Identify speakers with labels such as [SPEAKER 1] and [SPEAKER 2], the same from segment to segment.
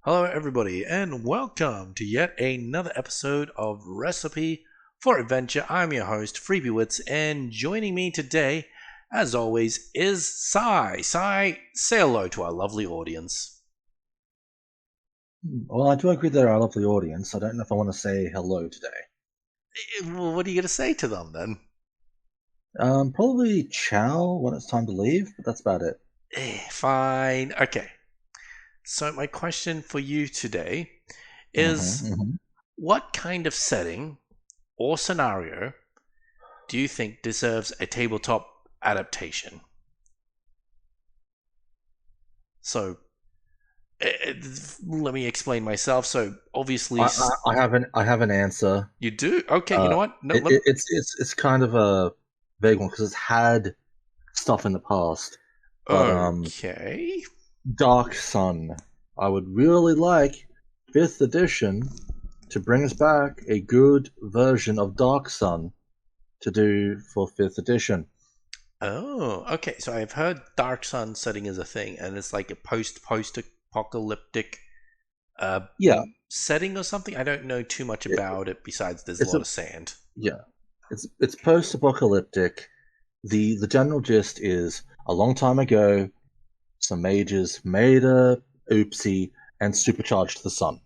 [SPEAKER 1] Hello, everybody, and welcome to yet another episode of Recipe for Adventure. I'm your host, Freebywits, and joining me today, as always, is Sai. Sai, say hello to our lovely audience.
[SPEAKER 2] Well, I do agree they're our lovely audience. I don't know if I want to say hello today.
[SPEAKER 1] Well, what are you going to say to them then?
[SPEAKER 2] Probably ciao when it's time to leave, but that's about it.
[SPEAKER 1] Fine. Okay. So, my question for you today
[SPEAKER 2] hmm
[SPEAKER 1] is
[SPEAKER 2] hmm
[SPEAKER 1] what kind of setting or scenario do you think deserves a tabletop adaptation? So, uh, let me explain myself. So obviously,
[SPEAKER 2] I have an answer.
[SPEAKER 1] you do. Okay, you
[SPEAKER 2] Uh,
[SPEAKER 1] know what? No,
[SPEAKER 2] it, it, it's kind of a vague one because it's had stuff in the past, but
[SPEAKER 1] okay.
[SPEAKER 2] Dark Sun. I would really like fifth edition to bring us back a good version of Dark Sun to do for fifth edition.
[SPEAKER 1] Oh, okay. So I've heard Dark Sun setting is a thing, and it's like a post apocalyptic
[SPEAKER 2] Yeah,
[SPEAKER 1] setting or something. I don't know too much
[SPEAKER 2] it,
[SPEAKER 1] about it besides there's a
[SPEAKER 2] it's
[SPEAKER 1] lot
[SPEAKER 2] a
[SPEAKER 1] of sand.
[SPEAKER 2] yeah. It's post-apocalyptic. The general gist is a long time ago, some mages made a oopsie and supercharged the sun.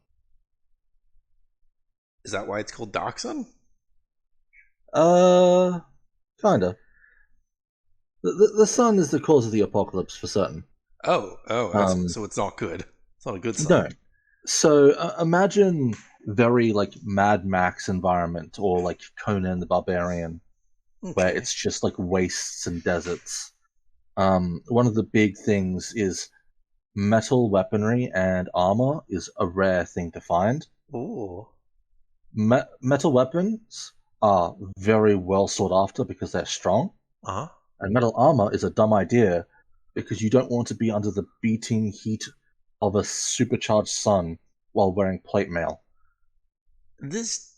[SPEAKER 1] Is that why it's called Dark Sun?
[SPEAKER 2] Uh, kinda. The sun is the cause of the apocalypse for certain.
[SPEAKER 1] Oh,
[SPEAKER 2] Um,
[SPEAKER 1] so it's not good. It's not a good sun.
[SPEAKER 2] no. So imagine very like Mad Max environment or like Conan the Barbarian, where
[SPEAKER 1] Okay.
[SPEAKER 2] it's just like wastes and deserts. One of the big things is metal weaponry and armor is a rare thing to find.
[SPEAKER 1] Ooh.
[SPEAKER 2] Metal weapons are very well sought after because they're strong,
[SPEAKER 1] Uh huh.
[SPEAKER 2] and metal armor is a dumb idea because you don't want to be under the beating heat of a supercharged sun while wearing plate mail.
[SPEAKER 1] This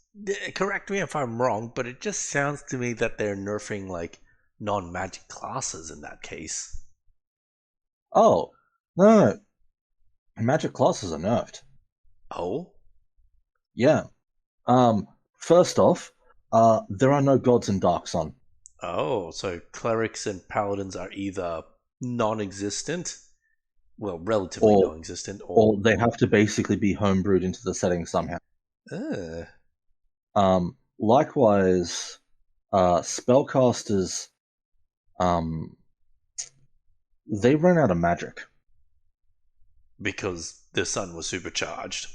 [SPEAKER 1] correct me if I'm wrong, but it just sounds to me that they're nerfing like non-magic classes in that case.
[SPEAKER 2] Oh, no, magic classes are nerfed.
[SPEAKER 1] Oh,
[SPEAKER 2] Yeah. First off, there are no gods in Dark Sun,
[SPEAKER 1] so clerics and paladins are either non-existent, well, relatively
[SPEAKER 2] or
[SPEAKER 1] non-existent, or
[SPEAKER 2] or they have to basically be homebrewed into the setting somehow.
[SPEAKER 1] uh,
[SPEAKER 2] Likewise, spellcasters, um, they run out of magic.
[SPEAKER 1] because the sun was supercharged.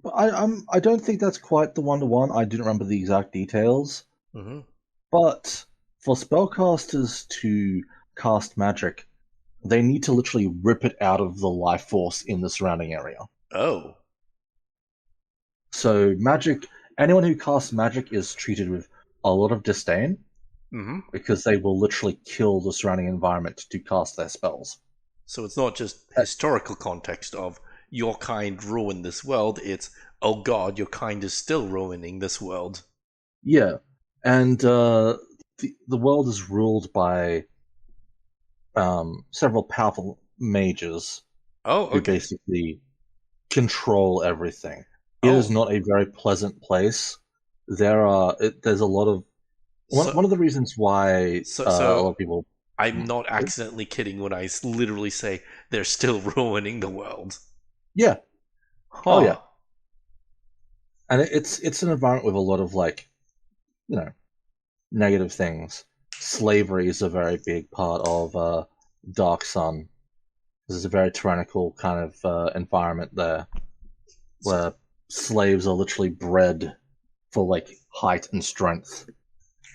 [SPEAKER 2] But I don't think that's quite the one to one. I didn't remember the exact details,
[SPEAKER 1] Hmm.
[SPEAKER 2] but for spellcasters to cast magic, they need to literally rip it out of the life force in the surrounding area.
[SPEAKER 1] Oh,
[SPEAKER 2] So anyone who casts magic is treated with a lot of disdain
[SPEAKER 1] hmm.
[SPEAKER 2] because they will literally kill the surrounding environment to cast their spells.
[SPEAKER 1] So it's not just historical context of your kind ruined this world. It's oh god, your kind is still ruining this world.
[SPEAKER 2] Yeah, and the world is ruled by several powerful mages
[SPEAKER 1] Oh,
[SPEAKER 2] who
[SPEAKER 1] okay.
[SPEAKER 2] basically control everything. It is
[SPEAKER 1] Oh,
[SPEAKER 2] not a very pleasant place. There's a lot of one
[SPEAKER 1] so
[SPEAKER 2] of the reasons why
[SPEAKER 1] so
[SPEAKER 2] a
[SPEAKER 1] so
[SPEAKER 2] lot of people.
[SPEAKER 1] I'm not accidentally kidding when I literally say they're still ruining the world.
[SPEAKER 2] Yeah, oh
[SPEAKER 1] Huh.
[SPEAKER 2] yeah, and it's an environment with a lot of like you know negative things. Slavery is a very big part of Dark Sun. There's a very tyrannical kind of environment there
[SPEAKER 1] So,
[SPEAKER 2] where slaves are literally bred for like height and strength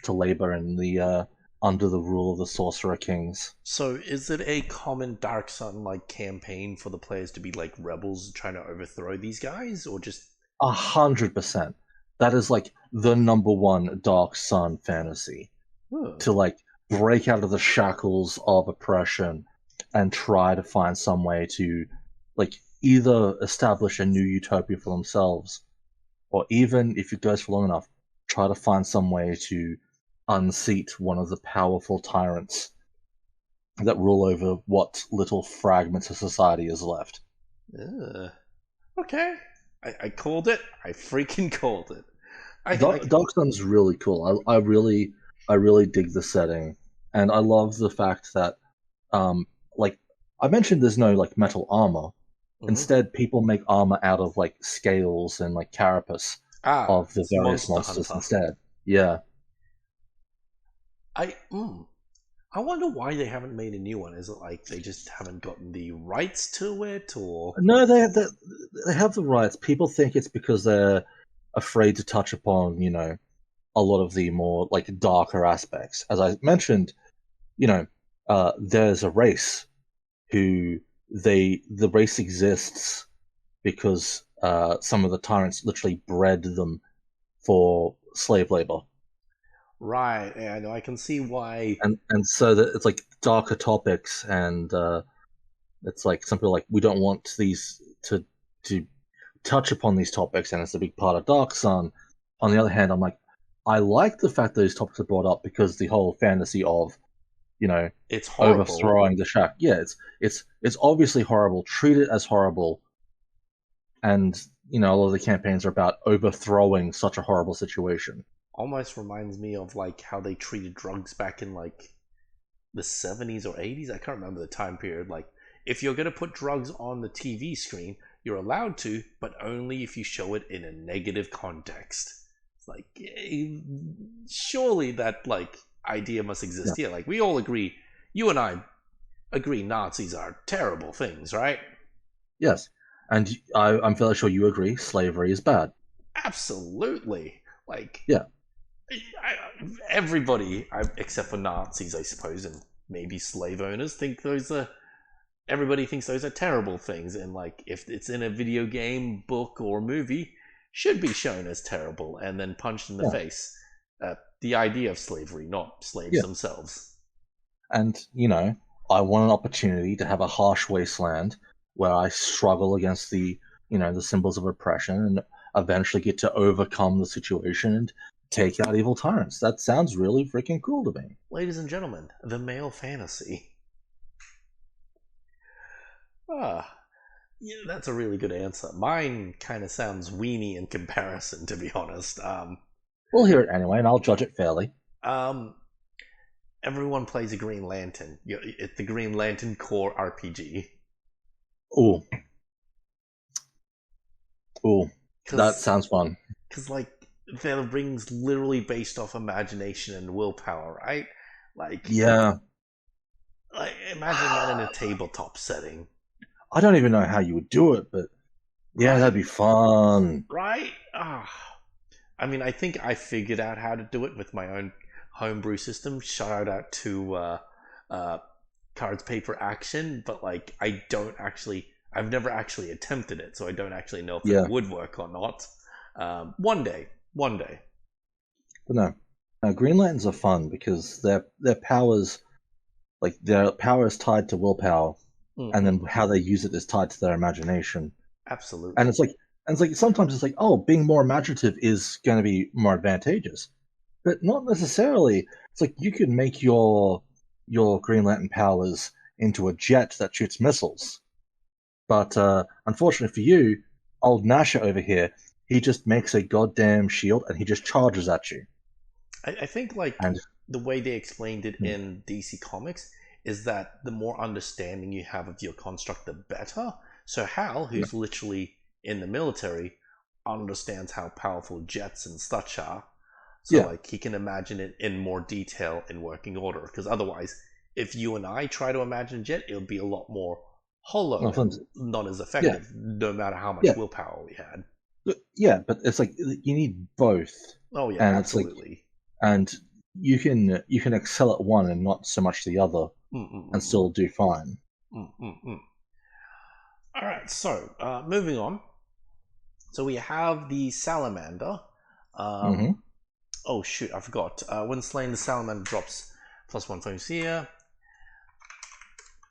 [SPEAKER 2] to labor in the under the rule of the sorcerer kings.
[SPEAKER 1] so is it a common Dark Sun like campaign for the players to be like rebels trying to overthrow these guys, or just
[SPEAKER 2] 100%. That is like the number one Dark Sun fantasy
[SPEAKER 1] huh.
[SPEAKER 2] to like break out of the shackles of oppression and try to find some way to like either establish a new utopia for themselves or even if it goes for long enough, try to find some way to unseat one of the powerful tyrants that rule over what little fragments of society is left.
[SPEAKER 1] Ugh. Okay. I called it. I freaking called it.
[SPEAKER 2] Dark Sun's really cool. I really dig the setting, and I love the fact that, like I mentioned, there's no like metal armor.
[SPEAKER 1] Mhm.
[SPEAKER 2] Instead, people make armor out of like scales and like carapace
[SPEAKER 1] Ah,
[SPEAKER 2] of the
[SPEAKER 1] it's
[SPEAKER 2] various
[SPEAKER 1] Monster
[SPEAKER 2] monsters
[SPEAKER 1] Hunter.
[SPEAKER 2] instead. Yeah.
[SPEAKER 1] I mm, I wonder why they haven't made a new one. Is it like they just haven't gotten the rights to it, or
[SPEAKER 2] No, they have the rights. People think it's because they're afraid to touch upon, a lot of the more like darker aspects. As I mentioned, you know, there's a race who the race exists because some of the tyrants literally bred them for slave labor,
[SPEAKER 1] right? Yeah, I know. I can see why.
[SPEAKER 2] and so that it's like darker topics, and it's like some people are like we don't want these to touch upon these topics, and it's a big part of Dark Sun. On the other hand, I'm like, I like the fact those topics are brought up because the whole fantasy of, you know,
[SPEAKER 1] It's horrible.
[SPEAKER 2] overthrowing the shack. Yeah, it's obviously horrible. Treat it as horrible, and a lot of the campaigns are about overthrowing such a horrible situation.
[SPEAKER 1] Almost reminds me of like how they treated drugs back in like the 70s or 80s. I can't remember the time period. Like, if you're going to put drugs on the TV screen, you're allowed to, but only if you show it in a negative context. It's like, surely that like idea must
[SPEAKER 2] Yeah.
[SPEAKER 1] exist here. Like, we all agree, you and I agree Nazis are terrible things, right?
[SPEAKER 2] Yes, and I'm fairly sure you agree slavery is bad.
[SPEAKER 1] Absolutely. Like,
[SPEAKER 2] Yeah.
[SPEAKER 1] everybody, except for Nazis, I suppose, and maybe slave owners, think those are everybody thinks those are terrible things, and like if it's in a video game, book, or movie, should be shown as terrible and then punched in the
[SPEAKER 2] Yeah.
[SPEAKER 1] face. The idea of slavery, not slaves
[SPEAKER 2] Yeah.
[SPEAKER 1] themselves.
[SPEAKER 2] And, I want an opportunity to have a harsh wasteland where I struggle against the symbols of oppression and eventually get to overcome the situation and take out evil tyrants. That sounds really freaking cool to me.
[SPEAKER 1] Ladies and gentlemen, the male fantasy. Ah, yeah, that's a really good answer. Mine kind of sounds weenie in comparison, to be honest.
[SPEAKER 2] We'll hear it anyway, and I'll judge it fairly.
[SPEAKER 1] Um, everyone plays a Green Lantern. It's the Green Lantern core RPG.
[SPEAKER 2] Ooh, ooh, that
[SPEAKER 1] Because
[SPEAKER 2] sounds fun.
[SPEAKER 1] like their rings literally based off imagination and willpower, right? Like,
[SPEAKER 2] Yeah.
[SPEAKER 1] imagine that in a tabletop setting,
[SPEAKER 2] I don't even know how you would do it, but yeah,
[SPEAKER 1] right?
[SPEAKER 2] that'd be fun.
[SPEAKER 1] Right? I mean, I think I figured out how to do it with my own homebrew system. Shout out to uh, Cards Paper Action, but like I don't actually, I've never actually attempted it, so I don't actually know if it
[SPEAKER 2] Yeah,
[SPEAKER 1] would work or not. One day.
[SPEAKER 2] but no. Green Lanterns are fun because their powers, like their power is tied to willpower, and
[SPEAKER 1] Hmm.
[SPEAKER 2] then how they use it is tied to their imagination. And
[SPEAKER 1] Absolutely.
[SPEAKER 2] it's like sometimes it's like, oh, being more imaginative is going to be more advantageous, but not necessarily. It's like you can make your Green Lantern powers into a jet that shoots missiles. But unfortunately for you, old Nasha over here, he just makes a goddamn shield and he just charges at you.
[SPEAKER 1] I think like
[SPEAKER 2] And
[SPEAKER 1] the way they explained it
[SPEAKER 2] hmm,
[SPEAKER 1] in DC Comics is that the more understanding you have of your construct, the better. So Hal,
[SPEAKER 2] yeah,
[SPEAKER 1] who's literally in the military, understands how powerful jets and such are. So
[SPEAKER 2] yeah,
[SPEAKER 1] like he can imagine it in more detail in working order. Because otherwise, if you and I try to imagine a jet, it would be a lot more hollow
[SPEAKER 2] no,
[SPEAKER 1] and not as
[SPEAKER 2] yeah,
[SPEAKER 1] effective, no matter how much
[SPEAKER 2] yeah,
[SPEAKER 1] willpower we had.
[SPEAKER 2] yeah. But it's like you need both,
[SPEAKER 1] Oh yeah,
[SPEAKER 2] and it's like,
[SPEAKER 1] absolutely.
[SPEAKER 2] and you can excel at one and not so much the other, and
[SPEAKER 1] Mm-mm-mm-mm.
[SPEAKER 2] still do fine.
[SPEAKER 1] Mm-mm-mm. All right, so moving on. So we have the salamander. Um,
[SPEAKER 2] Hmm.
[SPEAKER 1] oh shoot, I forgot. When slain, the salamander drops +1 focus here.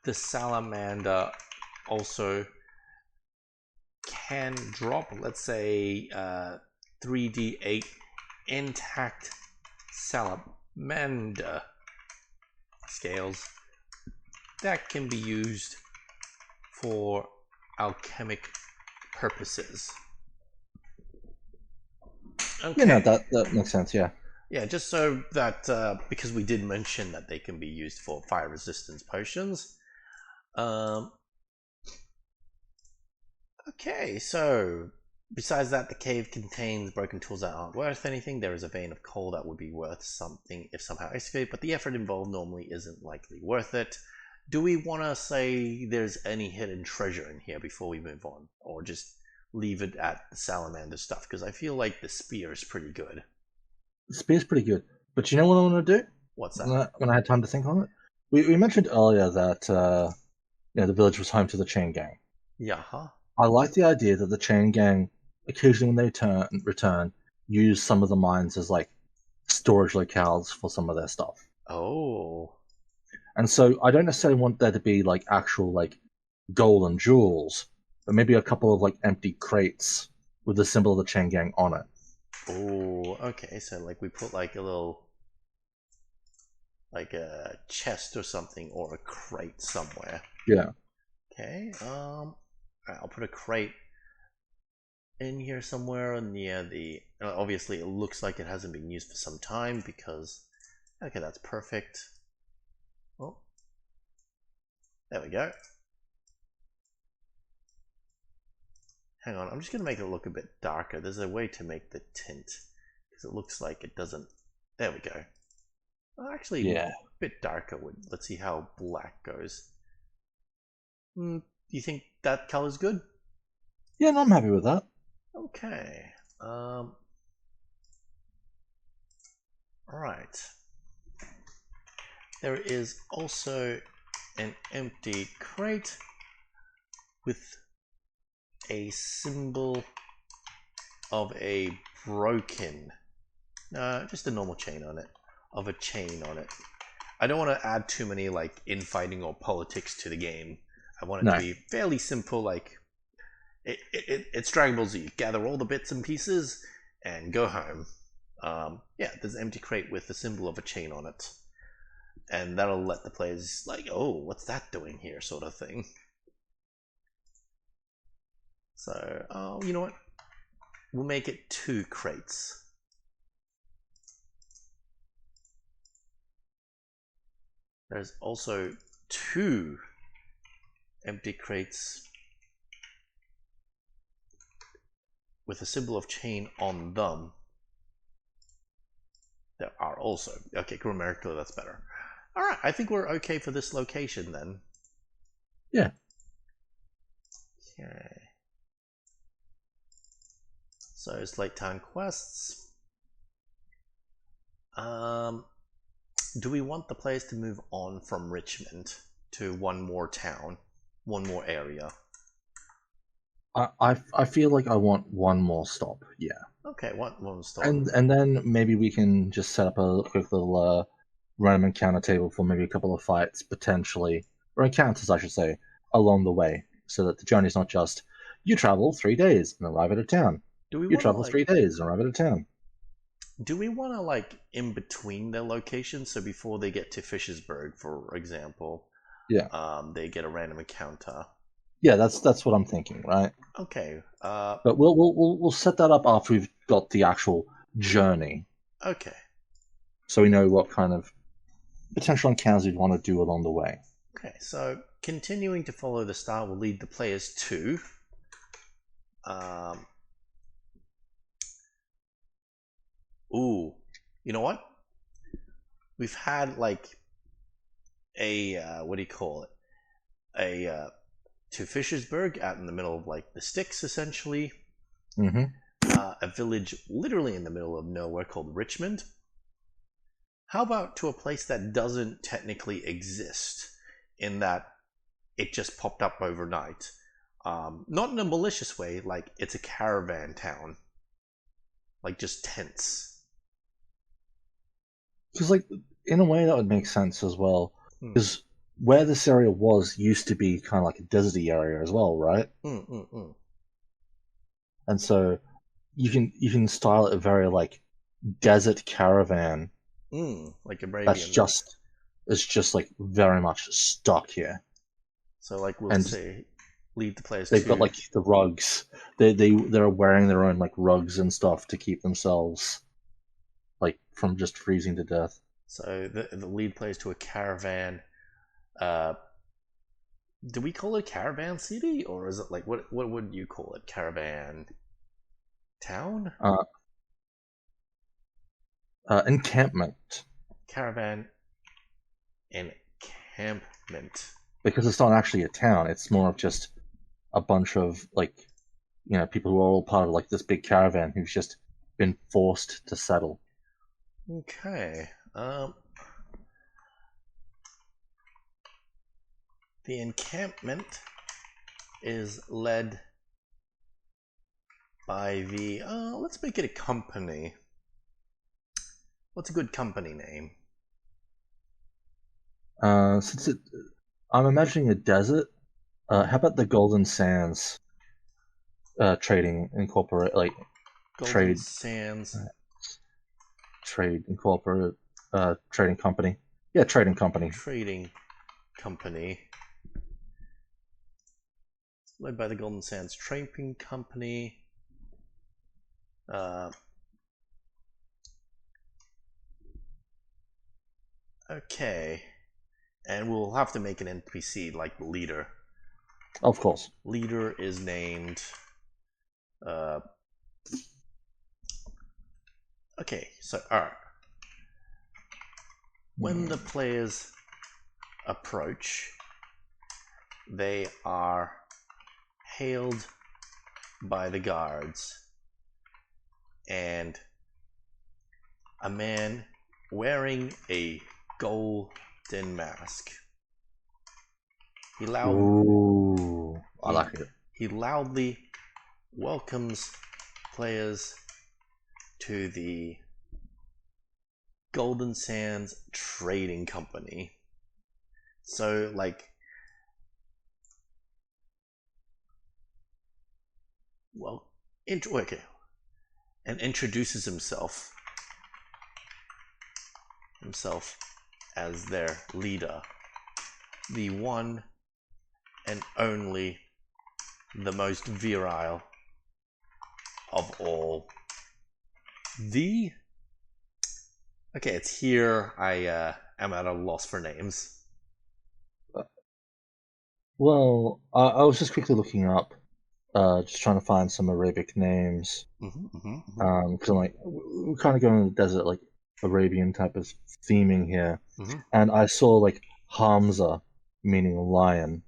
[SPEAKER 1] The salamander also can drop, let's say, 3d8 intact salamander scales that can be used for alchemic purposes.
[SPEAKER 2] You know,
[SPEAKER 1] Okay.
[SPEAKER 2] that makes sense, yeah.
[SPEAKER 1] Yeah, just so that because we did mention that they can be used for fire resistance potions. Um, okay, so besides that, the cave contains broken tools that aren't worth anything. There is a vein of coal that would be worth something if somehow excavated, but the effort involved normally isn't likely worth it. Do we want to say there's any hidden treasure in here before we move on, or just leave it at the salamander stuff? Because I feel like the spear is pretty good.
[SPEAKER 2] The spear's pretty good. But you know what I want to do?
[SPEAKER 1] What's that?
[SPEAKER 2] When I had time to think on it? We mentioned earlier that the village was home to the chain gang.
[SPEAKER 1] Yeah, huh?
[SPEAKER 2] I like the idea that the chain gang, occasionally when they return, use some of the mines as like storage locales for some of their stuff.
[SPEAKER 1] Oh,
[SPEAKER 2] And so I don't necessarily want there to be like actual like gold and jewels, but maybe a couple of like empty crates with the symbol of the chain gang on it.
[SPEAKER 1] oh, okay. So like we put like a little, like a chest or something, or a crate somewhere.
[SPEAKER 2] Yeah.
[SPEAKER 1] Okay. I'll put a crate in here somewhere near the. Obviously, it looks like it hasn't been used for some time because. Okay, that's perfect. Oh, there we go. Hang on, I'm just gonna make it look a bit darker. There's a way to make the tint because it looks like it doesn't. There we go. Well, actually,
[SPEAKER 2] Yeah.
[SPEAKER 1] a bit darker would. Let's see how black goes. Do you think that color's good?
[SPEAKER 2] Yeah, no, I'm happy with that.
[SPEAKER 1] Okay. All right. There is also an empty crate with a symbol of a broken, just a normal chain on it, of a chain on it. I don't want to add too many like infighting or politics to the game. I want it
[SPEAKER 2] No.
[SPEAKER 1] to be fairly simple, like it's Dragon Ball Z. Gather all the bits and pieces and go home. Yeah, there's an empty crate with the symbol of a chain on it, and that'll let the players like, oh, what's that doing here, sort of thing. So, oh, you know what? We'll make it 2 crates. There's also 2 empty crates with a symbol of chain on them. There are also. Okay, grammatically that's better. Alright, I think we're okay for this location then.
[SPEAKER 2] Yeah.
[SPEAKER 1] Okay. So it's Lake Town quests. Do we want the players to move on from Richmond to one more town, one more area?
[SPEAKER 2] I feel like I want one more stop. Yeah.
[SPEAKER 1] Okay, one stop.
[SPEAKER 2] And then maybe we can just set up a quick little random encounter table for maybe a couple of fights potentially, or encounters I should say, along the way, so that the journey's not just you travel 3 days and arrive at a town.
[SPEAKER 1] Do we
[SPEAKER 2] You
[SPEAKER 1] want to
[SPEAKER 2] travel 3 days and arrive at a town.
[SPEAKER 1] Do we want to like in between their locations? So before they get to Fishersburg, for example,
[SPEAKER 2] Yeah.
[SPEAKER 1] they get a random encounter.
[SPEAKER 2] Yeah, that's what I'm thinking, right?
[SPEAKER 1] Okay.
[SPEAKER 2] But we'll set that up after we've got the actual journey,
[SPEAKER 1] Okay.
[SPEAKER 2] so we know what kind of potential encounters we'd want to do along the way.
[SPEAKER 1] Okay. So continuing to follow the star will lead the players to. Ooh, you know what? We've had like a what do you call it? A to Fishersburg out in the middle of like the sticks, essentially.
[SPEAKER 2] Mm-hmm.
[SPEAKER 1] A village literally in the middle of nowhere called Richmond. How about to a place that doesn't technically exist, in that it just popped up overnight? Not in a malicious way, like it's a caravan town, like just tents.
[SPEAKER 2] Because, like, in a way, that would make sense as well.
[SPEAKER 1] Mm.
[SPEAKER 2] Because where this area was used to be kind of like a deserty area as well, right? And so you can style it a very like desert caravan.
[SPEAKER 1] Like Arabian.
[SPEAKER 2] That's just like very much stuck here.
[SPEAKER 1] So like we'll
[SPEAKER 2] And
[SPEAKER 1] say lead the players
[SPEAKER 2] They've got
[SPEAKER 1] to.
[SPEAKER 2] like the rugs. They're wearing their own like rugs and stuff to keep themselves like from just freezing to death.
[SPEAKER 1] So the lead players to a caravan. Uh, do we call it caravan city, or is it like what would you call it? Caravan town?
[SPEAKER 2] Uh, Encampment,
[SPEAKER 1] Caravan encampment.
[SPEAKER 2] because it's not actually a town. It's more of just a bunch of like people who are all part of like this big caravan who've just been forced to settle.
[SPEAKER 1] Okay. The encampment is led by the. Let's make it a company. What's a good company name?
[SPEAKER 2] Since I'm imagining a desert. How about the Golden Sands Trading Incorporate, like
[SPEAKER 1] Golden
[SPEAKER 2] trade
[SPEAKER 1] Sands
[SPEAKER 2] trade incorporate trading company? Yeah, trading company.
[SPEAKER 1] Trading Company. It's led by the Golden Sands Trading Company. Okay. And we'll have to make an NPC like leader.
[SPEAKER 2] Of course.
[SPEAKER 1] Leader is named. Okay, so alright. When the players approach, they are hailed by the guards, and a man wearing a golden mask.
[SPEAKER 2] Ooh, I like it.
[SPEAKER 1] He loudly welcomes players to the Golden Sands Trading Company. So, like, well, okay, and introduces himself as their leader, the one and only, the most virile of all. Okay, it's here. I am at a loss for names.
[SPEAKER 2] Well, I was just quickly looking up, just trying to find some Arabic names. Because I'm like, we're kind of going in the desert, like Arabian type of theming here. And I saw like Hamza, meaning lion.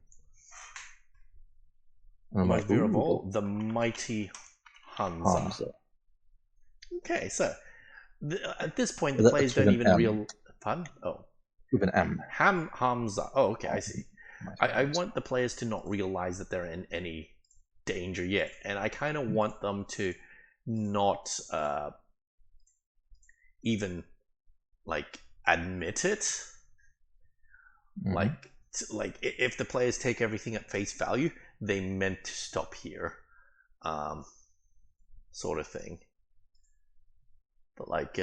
[SPEAKER 2] And I'm like,
[SPEAKER 1] Virable, the mighty Hamza. Okay, so at this point, the players don't even real fun. Oh,
[SPEAKER 2] with an M.
[SPEAKER 1] Hamza. Oh, okay, I see. I want the players to not realize that they're in any danger yet, and I kind of want them to not even like admit it. Like if the players take everything at face value, they meant to stop here, sort of thing. But like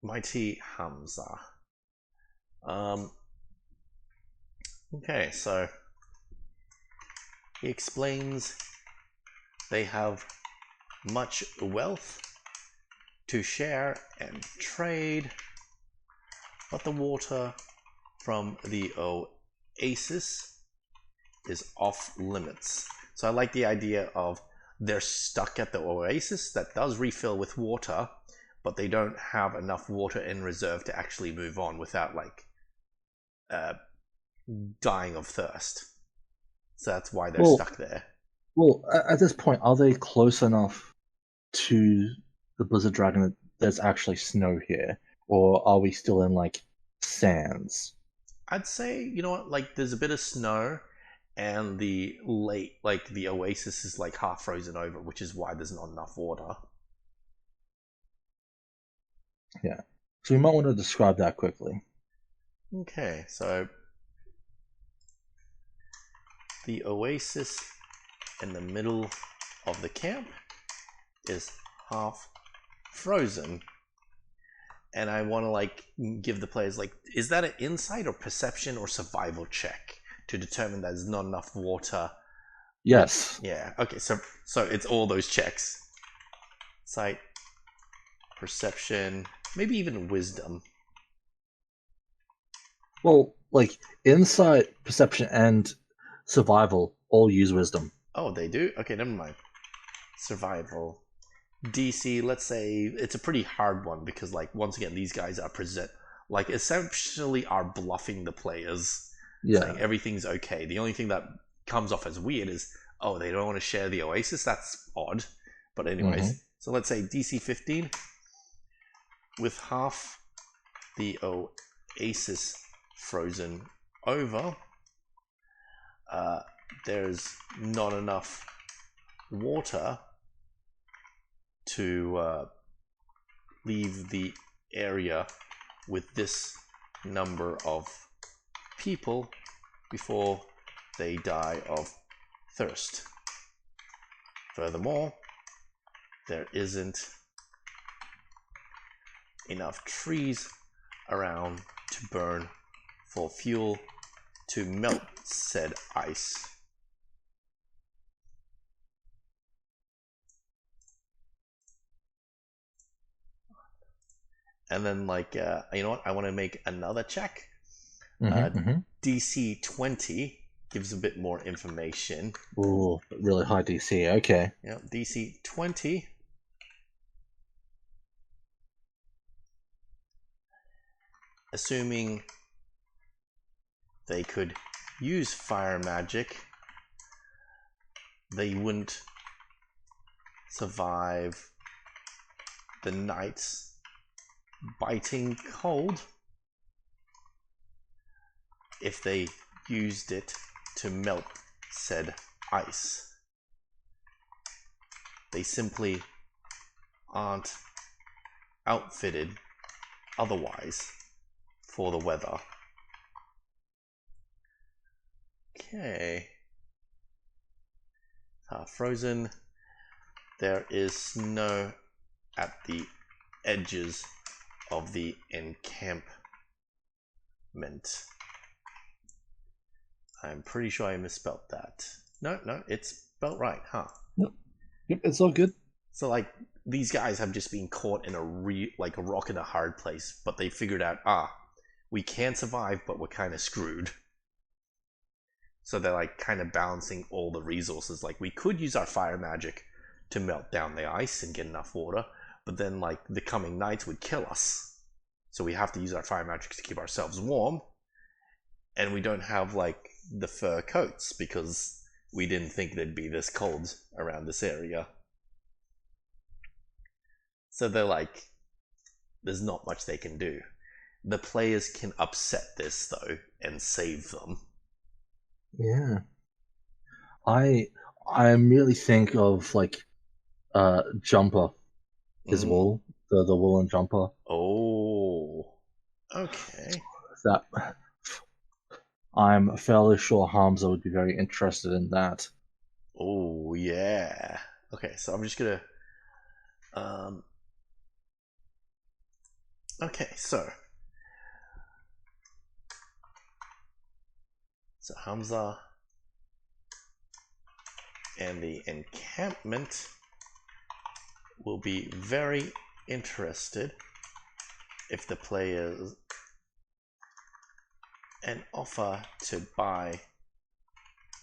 [SPEAKER 1] mighty Hamza. Okay, so he explains they have much wealth to share and trade, but the water from the oasis is off limits. So I like the idea of they're stuck at the oasis that does refill with water, but they don't have enough water in reserve to actually move on without like dying of thirst. So that's why they're stuck there.
[SPEAKER 2] Well, at this point, are they close enough to the Blizzard Dragon that there's actually snow here, or are we still in like sands?
[SPEAKER 1] I'd say, you know what, like there's a bit of snow, and the lake, like the oasis, is like half frozen over, which is why there's not enough water.
[SPEAKER 2] Yeah, so we might want to describe that quickly.
[SPEAKER 1] Okay, so the oasis in the middle of the camp is half frozen, and I want to like give the players like, is that an insight or perception or survival check to determine there's not enough water.
[SPEAKER 2] Yes.
[SPEAKER 1] Yeah. Okay. So it's all those checks: sight, perception, maybe even wisdom.
[SPEAKER 2] Well, like insight, perception, and survival all use wisdom.
[SPEAKER 1] Oh, they do? Okay, never mind. Survival. DC, let's say it's a pretty hard one because, like, once again, these guys are essentially are bluffing the players, saying everything's okay. The only thing that comes off as weird is, oh, they don't want to share the Oasis. That's odd. But anyways, so let's say DC 15 with half the Oasis frozen over. There's not enough water to leave the area with this number of people before they die of thirst. Furthermore, there isn't enough trees around to burn for fuel to melt said ice. And then, like, you know what? I want to make another check. DC 20 gives a bit more information.
[SPEAKER 2] Ooh, really high DC. Okay.
[SPEAKER 1] Yeah, DC 20. Assuming they could use fire magic, they wouldn't survive the night's biting cold if they used it to melt said ice. They simply aren't outfitted otherwise for the weather. Okay. Frozen. There is snow at the edges of the encampment. I'm pretty sure I misspelled that. No, it's spelled right, huh?
[SPEAKER 2] Yep, it's all good.
[SPEAKER 1] So, like, these guys have just been caught in a rock in a hard place, but they figured out, we can survive, but we're kind of screwed. So they're, like, kind of balancing all the resources. Like, we could use our fire magic to melt down the ice and get enough water, but then, like, the coming nights would kill us. So we have to use our fire magic to keep ourselves warm. And we don't have, like, the fur coats because we didn't think they'd be this cold around this area. So they're like, there's not much they can do. The players can upset this, though, and save them.
[SPEAKER 2] Yeah. I immediately think of, like, jumper as well. The woolen jumper.
[SPEAKER 1] Oh. Okay.
[SPEAKER 2] That I'm fairly sure Hamza would be very interested in that.
[SPEAKER 1] Oh, yeah. Okay, so I'm just gonna... Okay, so Hamza and the encampment will be very interested if the players and offer to buy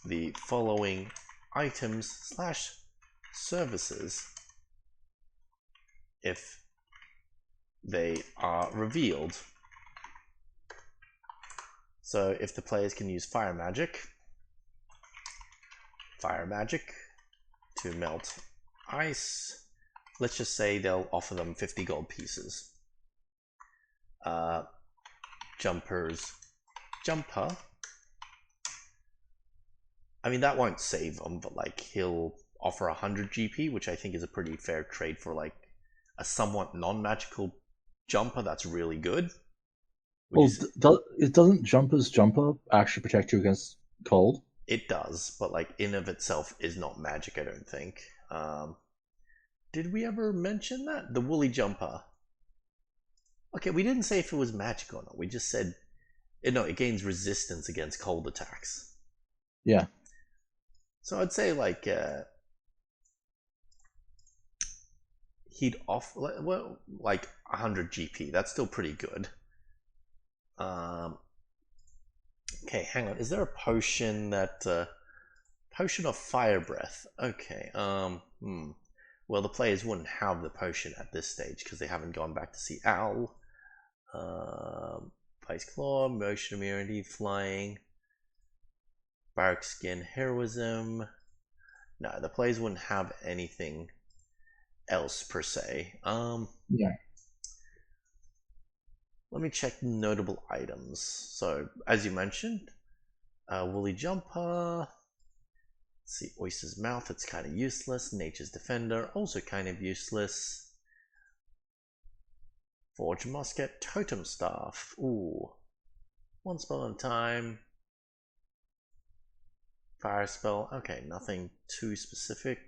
[SPEAKER 1] the following items / services if they are revealed. So if the players can use fire magic to melt ice, let's just say they'll offer them 50 gold pieces. Jumper. I mean, that won't save him, but, like, he'll offer 100 GP, which I think is a pretty fair trade for, like, a somewhat non-magical jumper that's really good.
[SPEAKER 2] Well, doesn't Jumper's jumper actually protect you against cold?
[SPEAKER 1] It does, but, like, in of itself is not magic, I don't think. Did we ever mention that? The woolly jumper. Okay, we didn't say if it was magic or not. We just said, no, it gains resistance against cold attacks.
[SPEAKER 2] Yeah.
[SPEAKER 1] So I'd say like he'd off well like 100 GP. That's still pretty good. Okay, hang on. Is there a potion that potion of fire breath? Okay. Well, the players wouldn't have the potion at this stage because they haven't gone back to see Owl. Ice Claw, motion immunity, flying, barrack skin, heroism. No, the players wouldn't have anything else per se.
[SPEAKER 2] Yeah.
[SPEAKER 1] Let me check notable items. So, as you mentioned, Woolly Jumper. Let's see, Oyster's Mouth, it's kind of useless. Nature's Defender, also kind of useless. Forge Musket, Totem Staff. Ooh. One spell at a time. Fire spell. Okay, nothing too specific.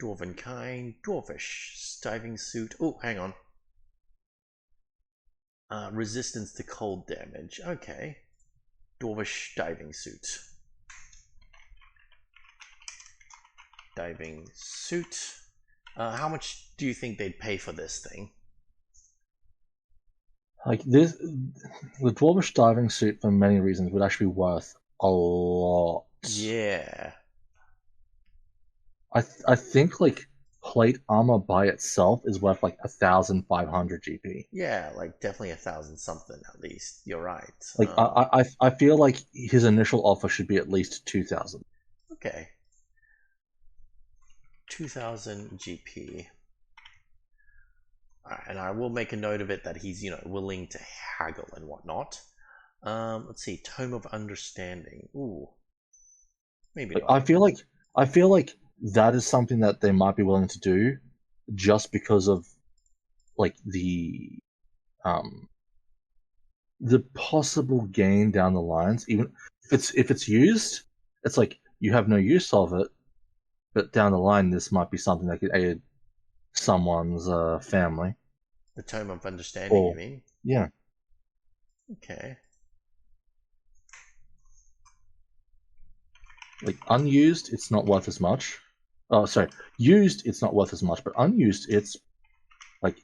[SPEAKER 1] Dwarven Kind, Dwarfish, Diving Suit. Oh, hang on. Resistance to cold damage. Okay. Dwarvish Diving Suit. Diving Suit. How much do you think they'd pay for this thing?
[SPEAKER 2] Like this, the Dwarvish diving suit for many reasons would actually be worth a lot.
[SPEAKER 1] Yeah.
[SPEAKER 2] I think like plate armor by itself is worth like 1,500 GP.
[SPEAKER 1] Yeah, like definitely 1,000 something at least. You're right.
[SPEAKER 2] Like I feel like his initial offer should be at least 2,000.
[SPEAKER 1] Okay. 2,000 GP. Alright, and I will make a note of it that he's, willing to haggle and whatnot. Let's see, Tome of Understanding. Ooh. Maybe
[SPEAKER 2] Like,
[SPEAKER 1] not.
[SPEAKER 2] I feel like that is something that they might be willing to do just because of like the possible gain down the lines. Even if it's used, it's like you have no use of it, but down the line this might be something that could aid someone's family.
[SPEAKER 1] The Tome of Understanding, you mean?
[SPEAKER 2] Yeah.
[SPEAKER 1] Okay.
[SPEAKER 2] Like unused, it's not worth as much. Oh, sorry. Used, it's not worth as much, but unused, it's like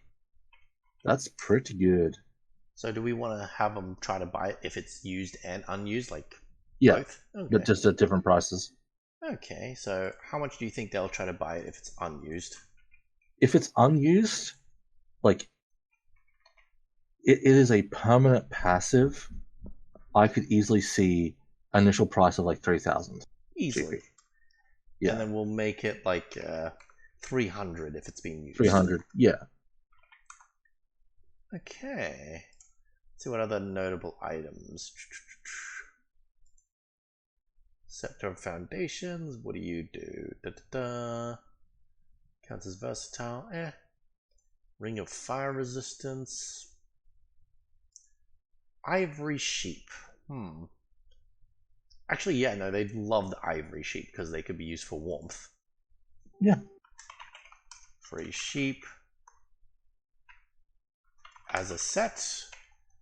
[SPEAKER 2] that's pretty good.
[SPEAKER 1] So do we want to have them try to buy it if it's used and unused, like
[SPEAKER 2] Yeah,
[SPEAKER 1] both? Okay.
[SPEAKER 2] but just at different prices.
[SPEAKER 1] Okay, so how much do you think they'll try to buy it if it's unused?
[SPEAKER 2] If it's unused, like it is a permanent passive, I could easily see initial price of like 3,000.
[SPEAKER 1] Easily.
[SPEAKER 2] GP. Yeah.
[SPEAKER 1] And then we'll make it like 300 if it's being used.
[SPEAKER 2] 300, yeah.
[SPEAKER 1] Okay. Let's see what other notable items. Scepter of Foundations, what do you do? Counts as versatile, Ring of Fire Resistance. Ivory Sheep. Actually, yeah, no, they'd love the Ivory Sheep because they could be used for warmth.
[SPEAKER 2] Yeah.
[SPEAKER 1] Free sheep. As a set,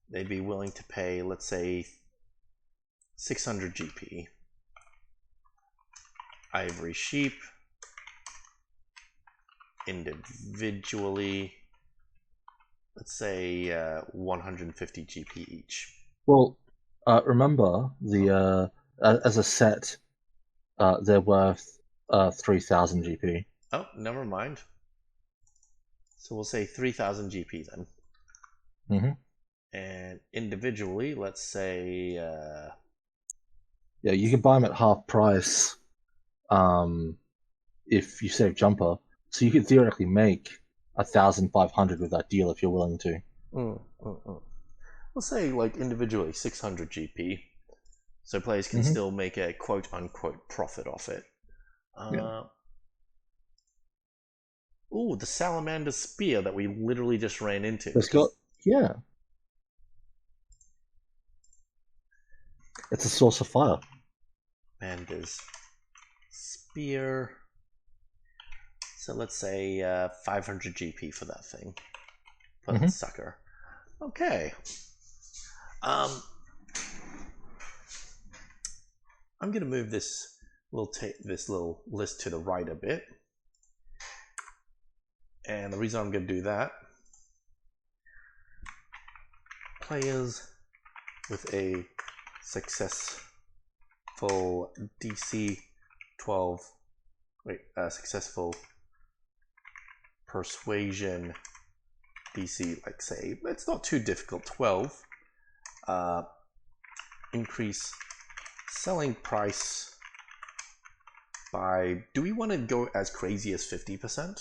[SPEAKER 1] they'd be willing to pay, let's say, 600 GP. Ivory Sheep. Individually, let's say 150 GP each.
[SPEAKER 2] Well, remember the as a set, they're worth 3,000 GP.
[SPEAKER 1] Oh, never mind. So we'll say 3,000 GP then.
[SPEAKER 2] Mm-hmm.
[SPEAKER 1] And individually, let's say.
[SPEAKER 2] Yeah, you can buy them at half price. If you save jumper, so you could theoretically make 1,500 with that deal if you're willing to.
[SPEAKER 1] Let's say like individually 600 GP, so players can still make a quote unquote profit off it. Ooh, the Salamander Spear that we literally just ran into.
[SPEAKER 2] It's got it's a source of fire.
[SPEAKER 1] Salamanders Spear. So let's say 500 GP for that thing. For that sucker. Okay. I'm going to move this. We'll take this little list to the right a bit. And the reason I'm going to do that, players with a successful DC-12, successful persuasion DC, like say, it's not too difficult, 12, increase selling price by, do we want to go as crazy as 50%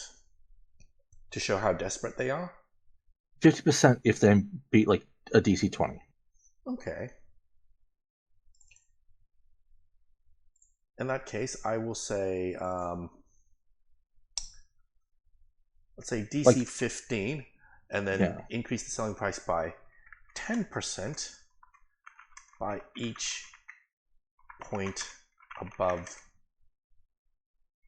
[SPEAKER 1] to show how desperate they are?
[SPEAKER 2] 50% if they beat like a DC 20.
[SPEAKER 1] Okay. In that case, I will say, let's say DC 15, and then increase the selling price by 10% by each point above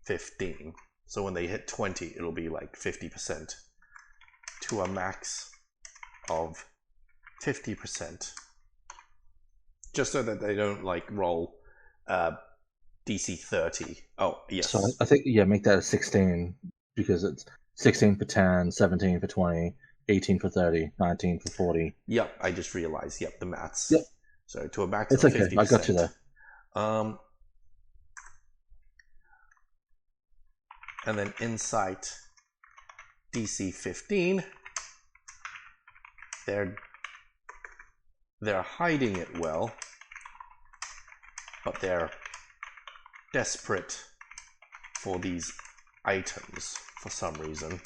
[SPEAKER 1] 15. So when they hit 20, it'll be like 50% to a max of 50%. Just so that they don't like roll DC 30. Oh, yes.
[SPEAKER 2] So I think, make that a 16 because it's 16 for 10, 17 for 20, 18 for 30, 19 for 40.
[SPEAKER 1] Yep, I just realized. Yep, the maths.
[SPEAKER 2] Yep.
[SPEAKER 1] So to a max
[SPEAKER 2] of
[SPEAKER 1] 50%.
[SPEAKER 2] I got you there.
[SPEAKER 1] And then Insight DC 15, they're hiding it well, but they're desperate for these items for some reason.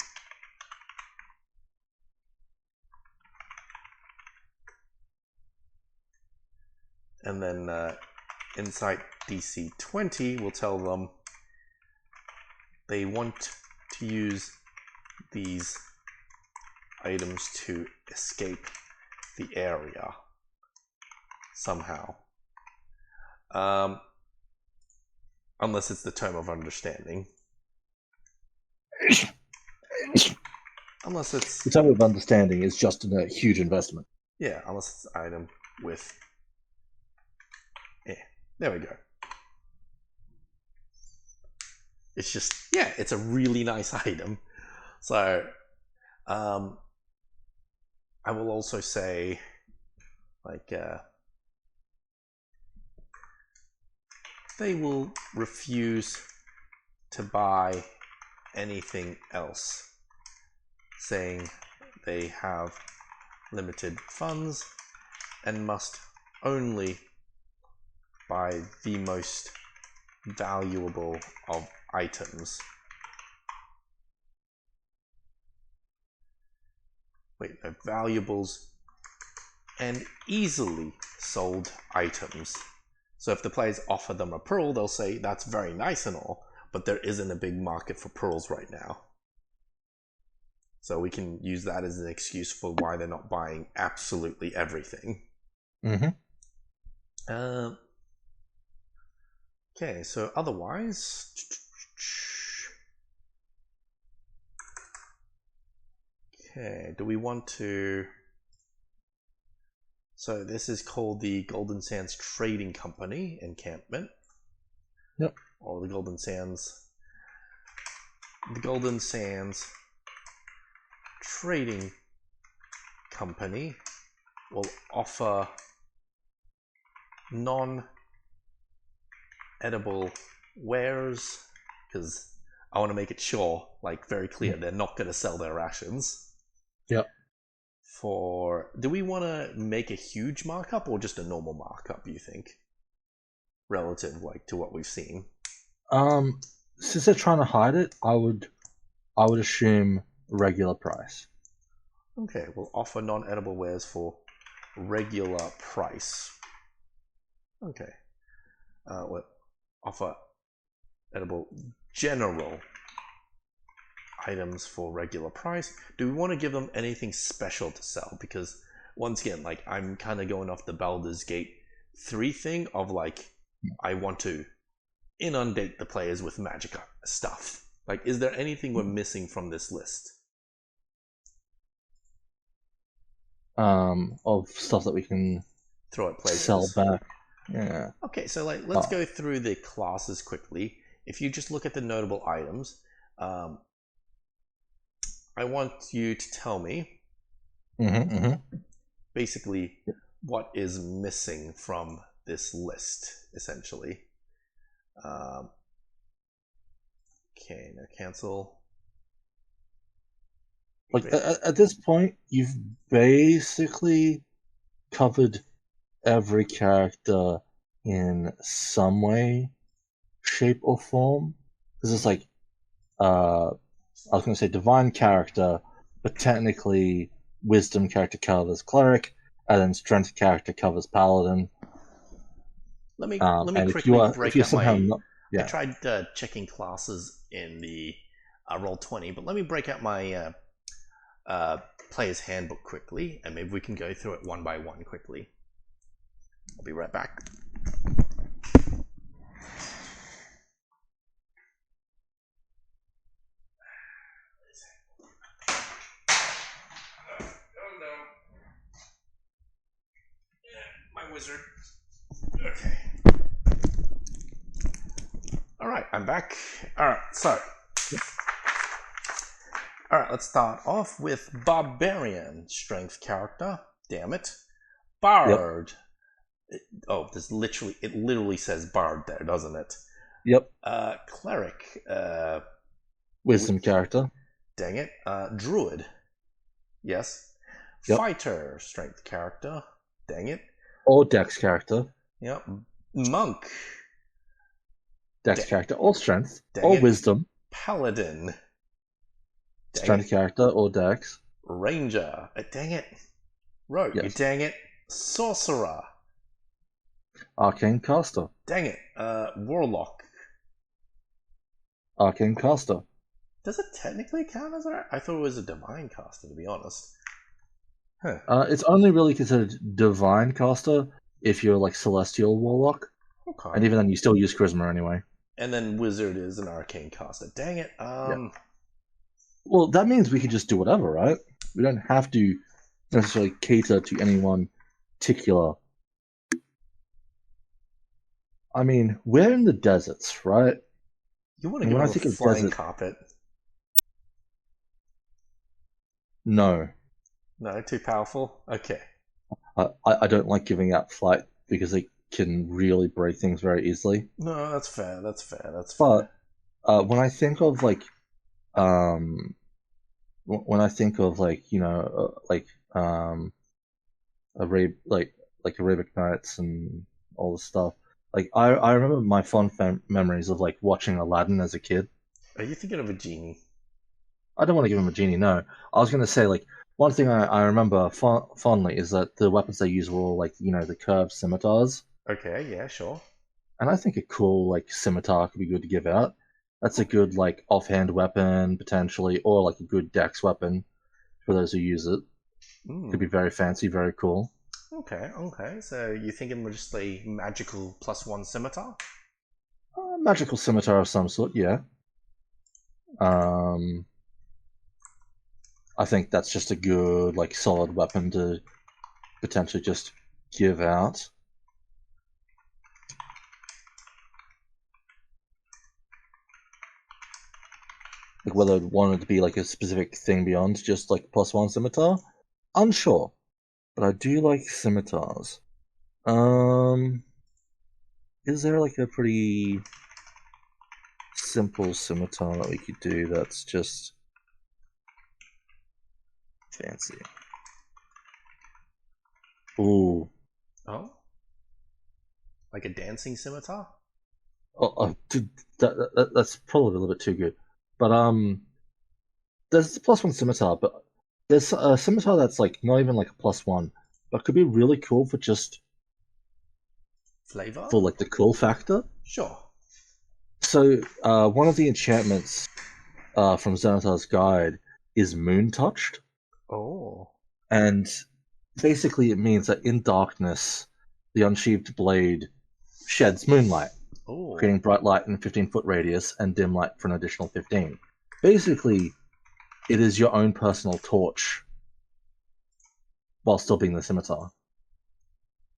[SPEAKER 1] And then Insight DC 20 will tell them they want to use these items to escape the area somehow. Unless it's the Tome of Understanding. Unless it's...
[SPEAKER 2] The Tome of Understanding is just a huge investment.
[SPEAKER 1] Yeah, unless it's an item with... Yeah, there we go. It's just, it's a really nice item. So, I will also say, like, they will refuse to buy anything else, saying they have limited funds and must only buy the most valuable of items. Wait, no, valuables and easily sold items. So if the players offer them a pearl, they'll say, that's very nice and all, but there isn't a big market for pearls right now. So we can use that as an excuse for why they're not buying absolutely everything.
[SPEAKER 2] Mm-hmm.
[SPEAKER 1] Okay, so otherwise... Okay, do we want to... So this is called the Golden Sands Trading Company Encampment.
[SPEAKER 2] Yep.
[SPEAKER 1] Or the Golden Sands... The Golden Sands Trading Company will offer non-edible wares, because I want to make it sure, like very clear, they're not going to sell their rations.
[SPEAKER 2] Yep.
[SPEAKER 1] Do we want to make a huge markup or just a normal markup, you think? Relative, like, to what we've seen.
[SPEAKER 2] Since they're trying to hide it, I would assume regular price.
[SPEAKER 1] Okay, we'll offer non-edible wares for regular price. Okay. We'll offer edible general items for regular price. Do we want to give them anything special to sell? Because once again, like, I'm kind of going off the Baldur's Gate 3 thing of like, I want to inundate the players with magic stuff. Like, is there anything we're missing from this list?
[SPEAKER 2] Of stuff that we can
[SPEAKER 1] throw at players.
[SPEAKER 2] Sell back. Yeah.
[SPEAKER 1] Okay, so let's go through the classes quickly. If you just look at the notable items, um, I want you to tell me basically what is missing from this list, essentially. Okay, now cancel.
[SPEAKER 2] Like at this point, you've basically covered every character in some way, shape, or form. Because it's like, I was going to say divine character, but technically wisdom character covers cleric, and then strength character covers paladin.
[SPEAKER 1] Let me
[SPEAKER 2] And
[SPEAKER 1] quickly break
[SPEAKER 2] if you're
[SPEAKER 1] out
[SPEAKER 2] somehow
[SPEAKER 1] my.
[SPEAKER 2] not,
[SPEAKER 1] I
[SPEAKER 2] yeah,
[SPEAKER 1] tried checking classes in the Roll20, but let me break out my player's handbook quickly, and maybe we can go through it one by one quickly. I'll be right back. Oh no. My wizard. Okay. Alright, I'm back. Alright, so. Alright, let's start off with Barbarian strength character. Damn it. Bard. Yep. Oh, it literally says Bard there, doesn't it?
[SPEAKER 2] Yep.
[SPEAKER 1] Cleric.
[SPEAKER 2] Wisdom character.
[SPEAKER 1] Dang it. Druid. Yes.
[SPEAKER 2] Yep.
[SPEAKER 1] Fighter strength character. Dang it.
[SPEAKER 2] Or dex character.
[SPEAKER 1] Yep. Monk.
[SPEAKER 2] Dex character or strength.
[SPEAKER 1] Dang
[SPEAKER 2] or
[SPEAKER 1] it.
[SPEAKER 2] Wisdom.
[SPEAKER 1] Paladin.
[SPEAKER 2] Dang strength it. Character or dex.
[SPEAKER 1] Ranger. Dang it. Rogue. Yes. Dang it. Sorcerer.
[SPEAKER 2] Arcane caster.
[SPEAKER 1] Dang it. Warlock.
[SPEAKER 2] Arcane caster.
[SPEAKER 1] Does it technically count as a... I thought it was a divine caster, to be honest.
[SPEAKER 2] Huh. It's only really considered divine caster if you're like celestial warlock. Okay. And even then, you still use charisma anyway.
[SPEAKER 1] And then wizard is an arcane caster. Dang it.
[SPEAKER 2] Yeah. Well, that means we can just do whatever, right? We don't have to necessarily cater to any one particular. I mean, we're in the deserts, right?
[SPEAKER 1] You want to go on a flying carpet?
[SPEAKER 2] No.
[SPEAKER 1] No, too powerful? Okay.
[SPEAKER 2] I don't like giving out flight because it can really break things very easily.
[SPEAKER 1] No, that's fair. That's fair.
[SPEAKER 2] But when I think of like, when I think of like, you know, Arabic Nights and all this stuff, like I remember my fond memories of like watching Aladdin as a kid.
[SPEAKER 1] Are you thinking of a genie?
[SPEAKER 2] I don't want to give him a genie. No, I was going to say like one thing I remember fondly is that the weapons they use were all like, you know, the curved scimitars.
[SPEAKER 1] Okay, yeah, sure.
[SPEAKER 2] And I think a cool like scimitar could be good to give out. That's a good like offhand weapon potentially, or like a good dex weapon for those who use it. Could be very fancy, very cool.
[SPEAKER 1] Okay. So you thinking just a magical +1 scimitar?
[SPEAKER 2] Magical scimitar of some sort, yeah. I think that's just a good, like, solid weapon to potentially just give out. Like, whether I'd want it to be, like, a specific thing beyond just, like, +1 scimitar? Unsure. But I do like scimitars. Is there, like, a pretty simple scimitar that we could do that's just fancy? Ooh.
[SPEAKER 1] Oh? Like a dancing scimitar?
[SPEAKER 2] That's probably a little bit too good. But there's a +1 scimitar, but there's a scimitar that's like not even like a +1, but could be really cool for just
[SPEAKER 1] flavor,
[SPEAKER 2] for like the cool factor.
[SPEAKER 1] Sure.
[SPEAKER 2] So one of the enchantments from Xanathar's Guide is Moon Touched.
[SPEAKER 1] Oh.
[SPEAKER 2] And basically it means that in darkness, the unsheathed blade sheds moonlight, creating bright light in a 15-foot radius and dim light for an additional 15. Basically, it is your own personal torch while still being the scimitar.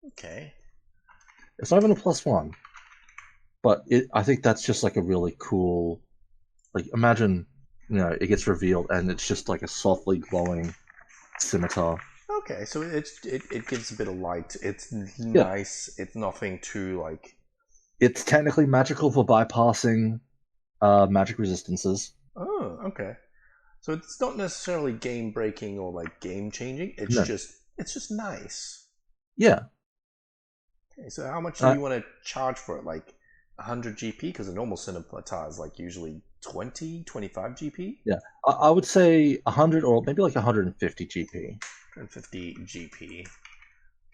[SPEAKER 1] Okay.
[SPEAKER 2] It's not even a +1, but I think that's just like a really cool. Like, imagine, it gets revealed and it's just like a softly glowing scimitar.
[SPEAKER 1] Okay, so it gives a bit of light. It's
[SPEAKER 2] Yeah,
[SPEAKER 1] nice. It's nothing too like.
[SPEAKER 2] it's technically magical for bypassing magic resistances.
[SPEAKER 1] Oh, okay. So it's not necessarily game breaking or like game changing.
[SPEAKER 2] No,
[SPEAKER 1] It's just nice.
[SPEAKER 2] yeah,
[SPEAKER 1] Okay, so how much do
[SPEAKER 2] uh,
[SPEAKER 1] we want to charge for it? Like 100 GP? Because a normal Cinnaplitar is like usually 20, 25 GP?
[SPEAKER 2] yeah. I would say 100 or maybe like 150 GP.
[SPEAKER 1] 150 GP.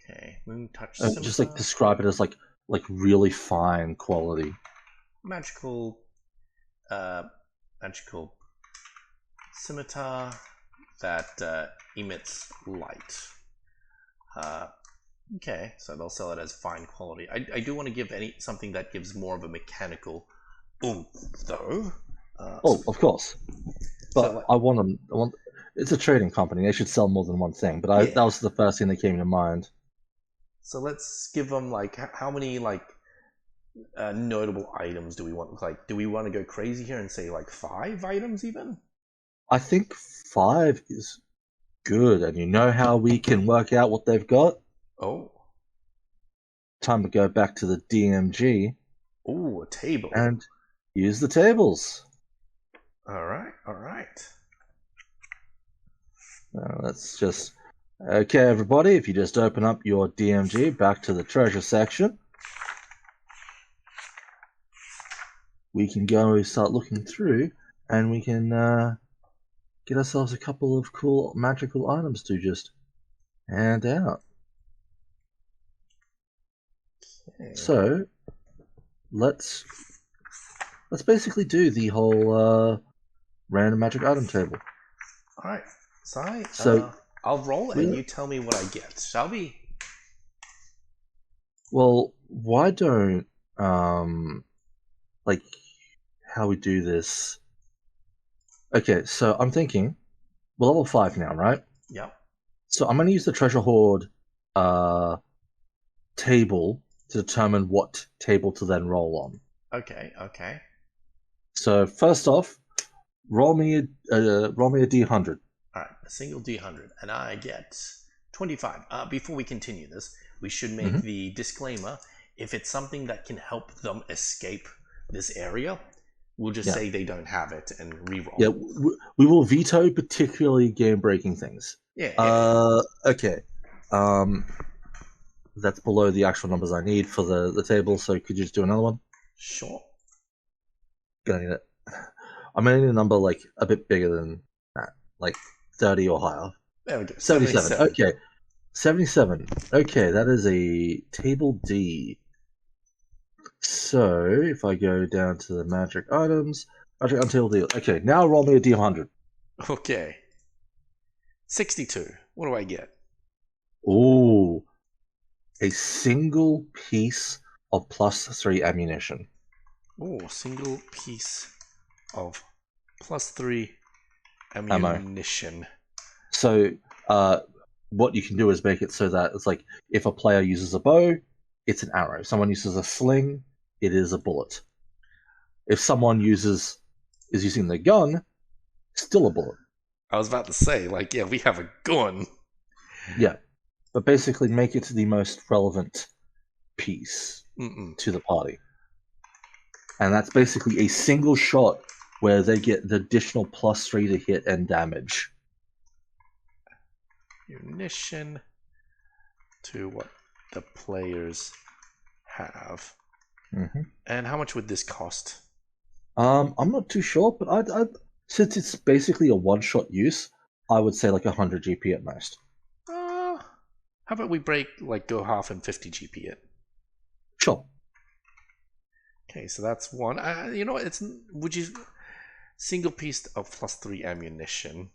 [SPEAKER 1] Okay, Moon Touch
[SPEAKER 2] Just like
[SPEAKER 1] Scimitar.
[SPEAKER 2] describe it as like really fine quality.
[SPEAKER 1] Magical, uh, magical scimitar that emits light. Uh, okay, so they'll sell it as fine quality. I do want to give something that gives more of a mechanical oomph, though.
[SPEAKER 2] Oh, of course.
[SPEAKER 1] So
[SPEAKER 2] But
[SPEAKER 1] like,
[SPEAKER 2] I want them. It's a trading company. They should sell more than one thing. But that
[SPEAKER 1] yeah.
[SPEAKER 2] was the first thing that came to mind.
[SPEAKER 1] So let's give them like how many like notable items do we want? Like, do we want to go crazy here and say like 5 items even?
[SPEAKER 2] I think 5 is good, and you know how we can work out what they've got.
[SPEAKER 1] Oh,
[SPEAKER 2] Time to go back to the DMG
[SPEAKER 1] ooh, a table.
[SPEAKER 2] and use the tables.
[SPEAKER 1] All right, all right.
[SPEAKER 2] Let's just okay, everybody. If you just open up your DMG back to the treasure section, we can go start looking through, and we can get ourselves a couple of cool magical items to just hand out.
[SPEAKER 1] Okay.
[SPEAKER 2] So let's basically do the whole random magic item table.
[SPEAKER 1] All right, Sai.
[SPEAKER 2] So
[SPEAKER 1] I'll roll and
[SPEAKER 2] we
[SPEAKER 1] you tell me what I get. Shall we?
[SPEAKER 2] well, why don't like how we do this? Okay, so I'm thinking we're level 5 now, right?
[SPEAKER 1] Yep.
[SPEAKER 2] So I'm going to use the treasure hoard uh table to determine what table to then roll on.
[SPEAKER 1] Okay. Okay.
[SPEAKER 2] So first off, roll me a d100.
[SPEAKER 1] All right. A single D100, and I get 25. Before we continue this, we should make
[SPEAKER 2] Mm-hmm.
[SPEAKER 1] the disclaimer. If it's something that can help them escape this area, we'll just
[SPEAKER 2] Yeah,
[SPEAKER 1] say they don't have it and re-roll.
[SPEAKER 2] yeah. We will veto particularly game-breaking things.
[SPEAKER 1] Yeah. Yeah.
[SPEAKER 2] Okay. Um, that's below the actual numbers I need for the table. So could you just do another one?
[SPEAKER 1] Sure.
[SPEAKER 2] Gonna need it. I'm gonna need a number like a bit bigger than that, like 30 or higher.
[SPEAKER 1] There we go.
[SPEAKER 2] 77.
[SPEAKER 1] 77.
[SPEAKER 2] Okay. 77. Okay, that is a table D. So if I go down to the magic items, magic untable D. Okay, now roll me a D100.
[SPEAKER 1] Okay. 62. What do I get?
[SPEAKER 2] Ooh, a single piece of +3 ammunition.
[SPEAKER 1] Oh, single piece of +3
[SPEAKER 2] Ammo.
[SPEAKER 1] ammunition.
[SPEAKER 2] So, what you can do is make it so that it's like if a player uses a bow, it's an arrow. Someone uses a sling, it is a bullet. If someone is using the gun, still a bullet.
[SPEAKER 1] I was about to say, like, yeah, we have a gun.
[SPEAKER 2] Yeah, but basically make it the most relevant piece
[SPEAKER 1] Mm-mm.
[SPEAKER 2] to the party, and that's basically a single shot where they get the additional +3 to hit and damage.
[SPEAKER 1] Munition to what the players have.
[SPEAKER 2] Mm-hmm.
[SPEAKER 1] And how much would this cost?
[SPEAKER 2] I'm not too sure, but I'd since it's basically a one-shot use, I would say like 100 GP at most.
[SPEAKER 1] How about we go half and 50 GP it?
[SPEAKER 2] Sure.
[SPEAKER 1] Okay, so that's one. You know what? Would you single piece of +3 ammunition?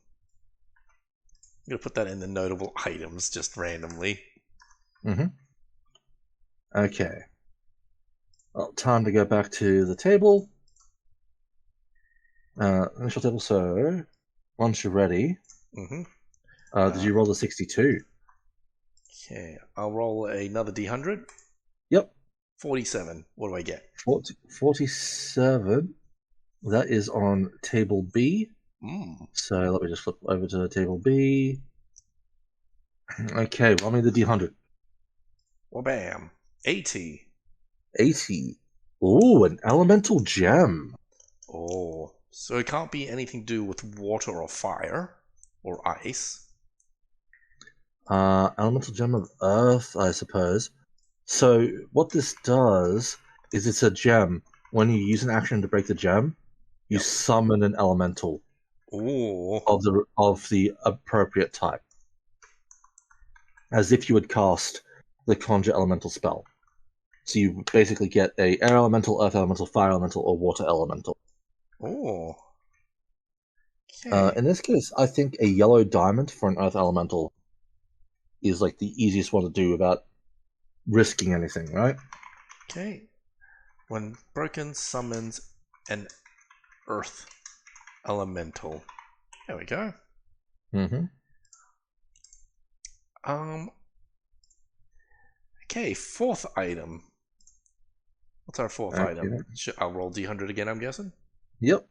[SPEAKER 1] I'm gonna put that in the notable items just randomly.
[SPEAKER 2] Mm-hmm. Okay. Well, time to go back to the table. Initial table. So once you're ready,
[SPEAKER 1] Mm-hmm.
[SPEAKER 2] did you roll the 62?
[SPEAKER 1] Okay, I'll roll another D100.
[SPEAKER 2] Yep.
[SPEAKER 1] 47. What do I get?
[SPEAKER 2] 47. That is on table B. So let me just flip over to table B. Okay, roll me the D100.
[SPEAKER 1] Well, bam. 80.
[SPEAKER 2] 80. Ooh, an elemental gem.
[SPEAKER 1] Oh, so it can't be anything to do with water or fire or ice.
[SPEAKER 2] Elemental gem of earth, I suppose. So what this does is it's a gem. When you use an action to break the gem, you
[SPEAKER 1] Yep.
[SPEAKER 2] summon an elemental
[SPEAKER 1] Ooh.
[SPEAKER 2] of the appropriate type, as if you would cast the conjure elemental spell. So you basically get a air elemental, earth elemental, fire elemental, or water elemental.
[SPEAKER 1] Oh. Okay.
[SPEAKER 2] In this case, I think a yellow diamond for an earth elemental is like the easiest one to do without risking anything, right?
[SPEAKER 1] Okay. When broken, summons an earth elemental. There we go.
[SPEAKER 2] Mm-hmm.
[SPEAKER 1] Okay, fourth item. What's our fourth
[SPEAKER 2] Okay.
[SPEAKER 1] item? I'll roll D100 again, I'm guessing?
[SPEAKER 2] Yep.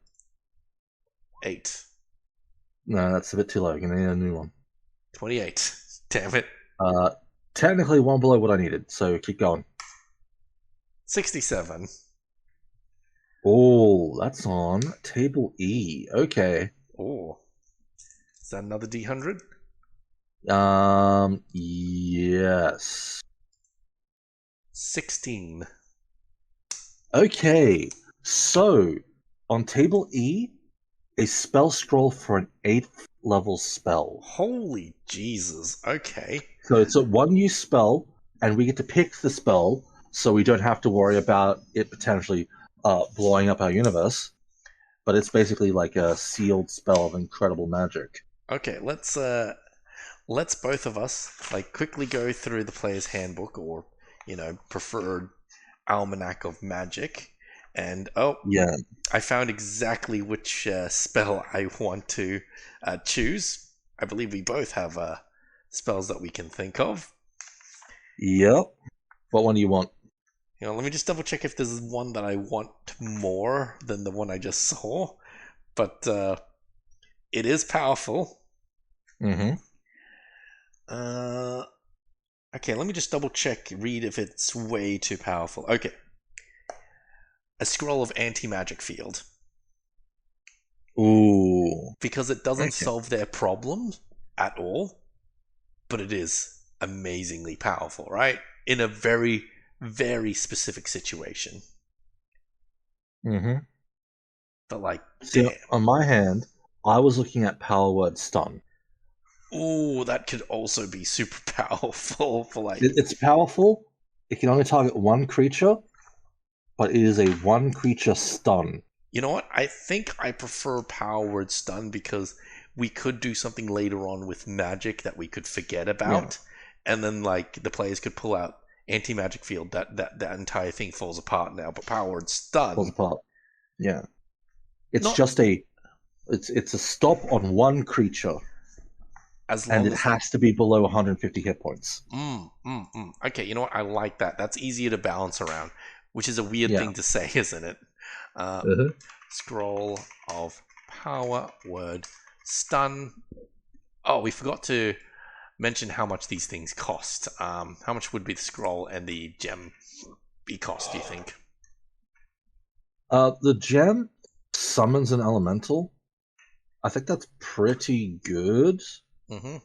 [SPEAKER 1] 8.
[SPEAKER 2] No, that's a bit too low. You're gonna need a new one.
[SPEAKER 1] 28. Damn it.
[SPEAKER 2] Technically one below what I needed, so keep going.
[SPEAKER 1] 67.
[SPEAKER 2] Oh, that's on table E. Okay.
[SPEAKER 1] Oh. Is that another D100?
[SPEAKER 2] Yes.
[SPEAKER 1] 16.
[SPEAKER 2] Okay. So, on table E, a spell scroll for an 8th level spell.
[SPEAKER 1] Holy Jesus. Okay.
[SPEAKER 2] So it's a one-use spell, and we get to pick the spell, so we don't have to worry about it potentially blowing up our universe. But it's basically like a sealed spell of incredible magic.
[SPEAKER 1] Okay, let's both of us like quickly go through the player's handbook or, preferred almanac of magic. And
[SPEAKER 2] Yeah.
[SPEAKER 1] I found exactly which spell I want to choose. I believe we both have spells that we can think of.
[SPEAKER 2] Yep. What one do you want?
[SPEAKER 1] Let me just double check if there's one that I want more than the one I just saw. But it is powerful.
[SPEAKER 2] Mm-hmm.
[SPEAKER 1] Okay, let me just double check, read if it's way too powerful. Okay. A scroll of anti-magic field.
[SPEAKER 2] Ooh.
[SPEAKER 1] Because it doesn't
[SPEAKER 2] Okay.
[SPEAKER 1] solve their problem at all, but it is amazingly powerful, right? In a very, very specific situation.
[SPEAKER 2] Mm-hmm.
[SPEAKER 1] But like,
[SPEAKER 2] See,
[SPEAKER 1] damn.
[SPEAKER 2] on my hand, I was looking at power word stun.
[SPEAKER 1] Ooh, that could also be super powerful for like...
[SPEAKER 2] It's powerful. It can only target one creature, but it is a one creature stun.
[SPEAKER 1] You know what? I think I prefer Power Word Stun because we could do something later on with magic that we could forget about, and then like the players could pull out anti-magic field. That entire thing falls apart now. But Power Word Stun,
[SPEAKER 2] Falls apart. Yeah. It's
[SPEAKER 1] not
[SPEAKER 2] just it's a stop on one creature,
[SPEAKER 1] as
[SPEAKER 2] and
[SPEAKER 1] long
[SPEAKER 2] it
[SPEAKER 1] as
[SPEAKER 2] has to be below 150 hit points.
[SPEAKER 1] Okay, you know what? I like that. That's easier to balance around, which is a weird
[SPEAKER 2] Yeah.
[SPEAKER 1] thing to say, isn't it?
[SPEAKER 2] Uh-huh.
[SPEAKER 1] Scroll of Power Word Stun. Oh, we forgot to mention how much these things cost. How much would be the scroll and the gem be cost, do you think?
[SPEAKER 2] The gem summons an elemental. I think that's pretty good.
[SPEAKER 1] Mm-hmm.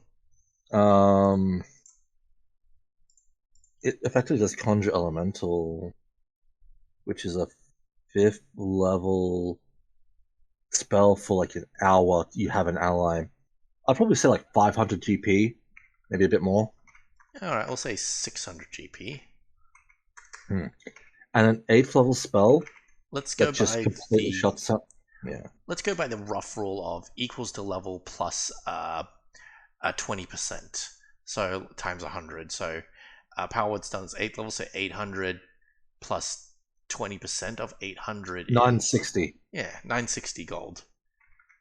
[SPEAKER 2] It effectively does conjure elemental, which is a 5th level spell for like an hour. You have an ally. I'd probably say like 500 GP, maybe a bit more.
[SPEAKER 1] Alright, we'll say 600 GP.
[SPEAKER 2] And an 8th level spell
[SPEAKER 1] Let's go
[SPEAKER 2] that just
[SPEAKER 1] by
[SPEAKER 2] completely shuts up. Yeah.
[SPEAKER 1] Let's go by the rough rule of equals to level plus 20%. So times 100. So Power Word Stun is 8th level, so 800 plus 20% of 800 is
[SPEAKER 2] 960.
[SPEAKER 1] yeah, 960 gold.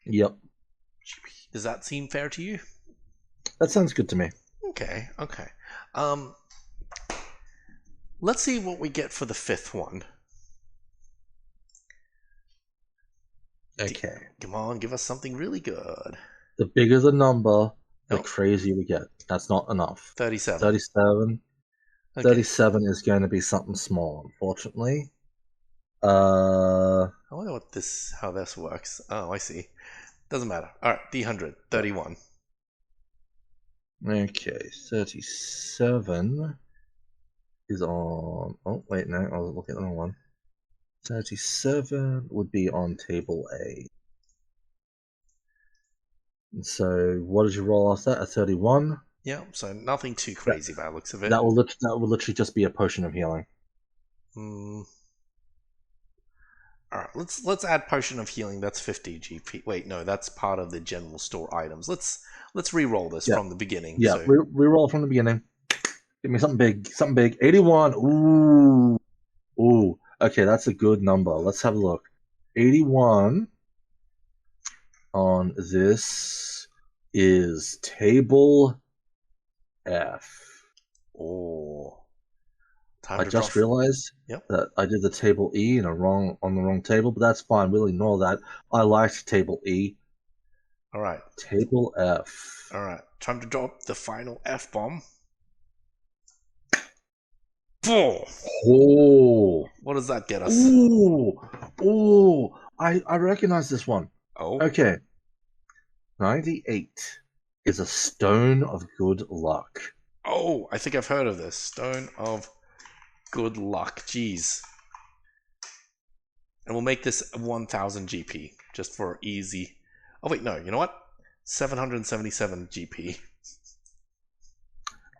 [SPEAKER 2] Yep.
[SPEAKER 1] Does that seem fair to you?
[SPEAKER 2] That sounds good to me.
[SPEAKER 1] Okay. Let's see what we get for the 5th one.
[SPEAKER 2] Okay.
[SPEAKER 1] Come on, give us something really good.
[SPEAKER 2] The bigger the number, the
[SPEAKER 1] Nope.
[SPEAKER 2] crazier we get. That's not enough.
[SPEAKER 1] 37.
[SPEAKER 2] 37.
[SPEAKER 1] Okay.
[SPEAKER 2] 37 is going to be something small, unfortunately.
[SPEAKER 1] I wonder how this works. Oh, I see. Doesn't matter. Alright, D100. 31.
[SPEAKER 2] Okay, 37 is on... Oh, wait, no, I was looking at the wrong one. 37 would be on table A. And so, what did you roll off that? A 31?
[SPEAKER 1] Yeah, so nothing too crazy by the looks of it.
[SPEAKER 2] That will literally just be a potion of healing.
[SPEAKER 1] Alright, let's add potion of healing. That's 50 GP. Wait, no, that's part of the general store items. Let's re-roll this from the beginning.
[SPEAKER 2] Yeah,
[SPEAKER 1] so...
[SPEAKER 2] re-roll from the beginning. Give me something big. Something big. 81. Ooh. Ooh. Okay, that's a good number. Let's have a look. 81 on this is table F.
[SPEAKER 1] Oh.
[SPEAKER 2] I just realized that I did the table E on the wrong table, but that's fine. We'll ignore that. I liked table E.
[SPEAKER 1] Alright.
[SPEAKER 2] Table F.
[SPEAKER 1] Alright. Time to drop the final F-bomb. Oh! What does that get us?
[SPEAKER 2] Ooh! I recognize this one.
[SPEAKER 1] Oh?
[SPEAKER 2] Okay. 98 is a stone of good luck.
[SPEAKER 1] Oh, I think I've heard of this. Stone of good luck. Jeez. And we'll make this 1000 GP, just for easy... Oh wait, no, you know what? 777 GP.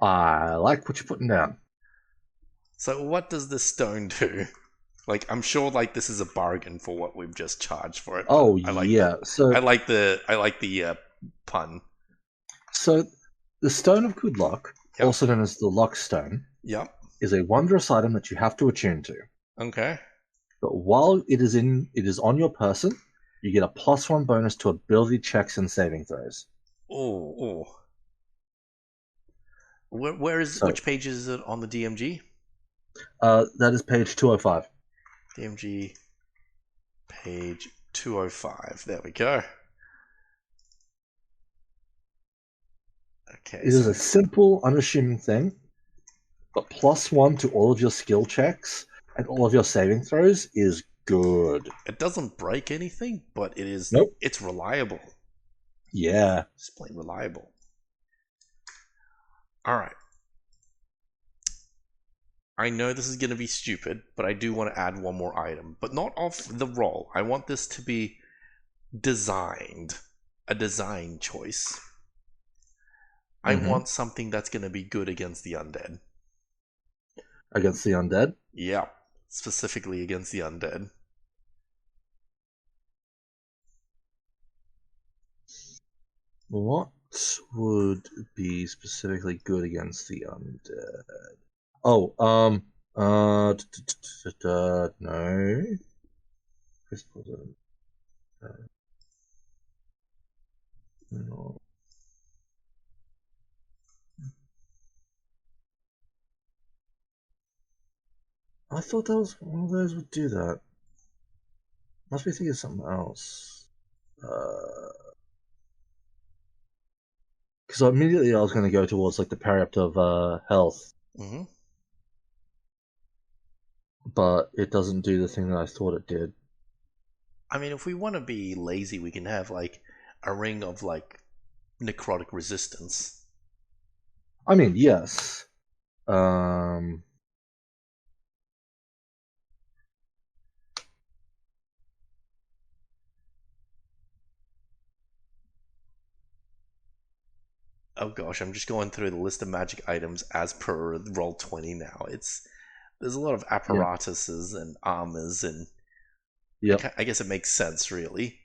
[SPEAKER 2] I like what you're putting down.
[SPEAKER 1] So what does this stone do? Like, I'm sure like this is a bargain for what we've just charged for it.
[SPEAKER 2] Oh,
[SPEAKER 1] I like
[SPEAKER 2] yeah.
[SPEAKER 1] I like the pun.
[SPEAKER 2] So the Stone of Good Luck, also known as the Luck Stone, is a wondrous item that you have to attune to.
[SPEAKER 1] Okay.
[SPEAKER 2] But while it is on your person, you get a +1 bonus to ability checks and saving throws.
[SPEAKER 1] Oh. Which page is it on the DMG?
[SPEAKER 2] That is page 205.
[SPEAKER 1] DMG page 205. There we go. Okay.
[SPEAKER 2] It is a simple, unassuming thing, but +1 to all of your skill checks and all of your saving throws is good.
[SPEAKER 1] It doesn't break anything, but it is.
[SPEAKER 2] Nope.
[SPEAKER 1] It's reliable.
[SPEAKER 2] Yeah.
[SPEAKER 1] It's plain reliable. All right. I know this is going to be stupid, but I do want to add one more item. But not off the roll. I want this to be designed. A design choice. I want something that's going to be good against the undead.
[SPEAKER 2] Against the undead?
[SPEAKER 1] Yeah. Specifically against the undead.
[SPEAKER 2] What would be specifically good against the undead? Oh, no. No. I thought that was one of those would do that. Must be thinking of something else. Because immediately I was going to go towards like the Periapt of health. But it doesn't do the thing that I thought it did.
[SPEAKER 1] I mean, if we want to be lazy, we can have like a ring of like necrotic resistance.
[SPEAKER 2] I mean, yes.
[SPEAKER 1] Oh gosh, I'm just going through the list of magic items as per Roll20 now. There's a lot of apparatuses and armors, and I guess it makes sense, really.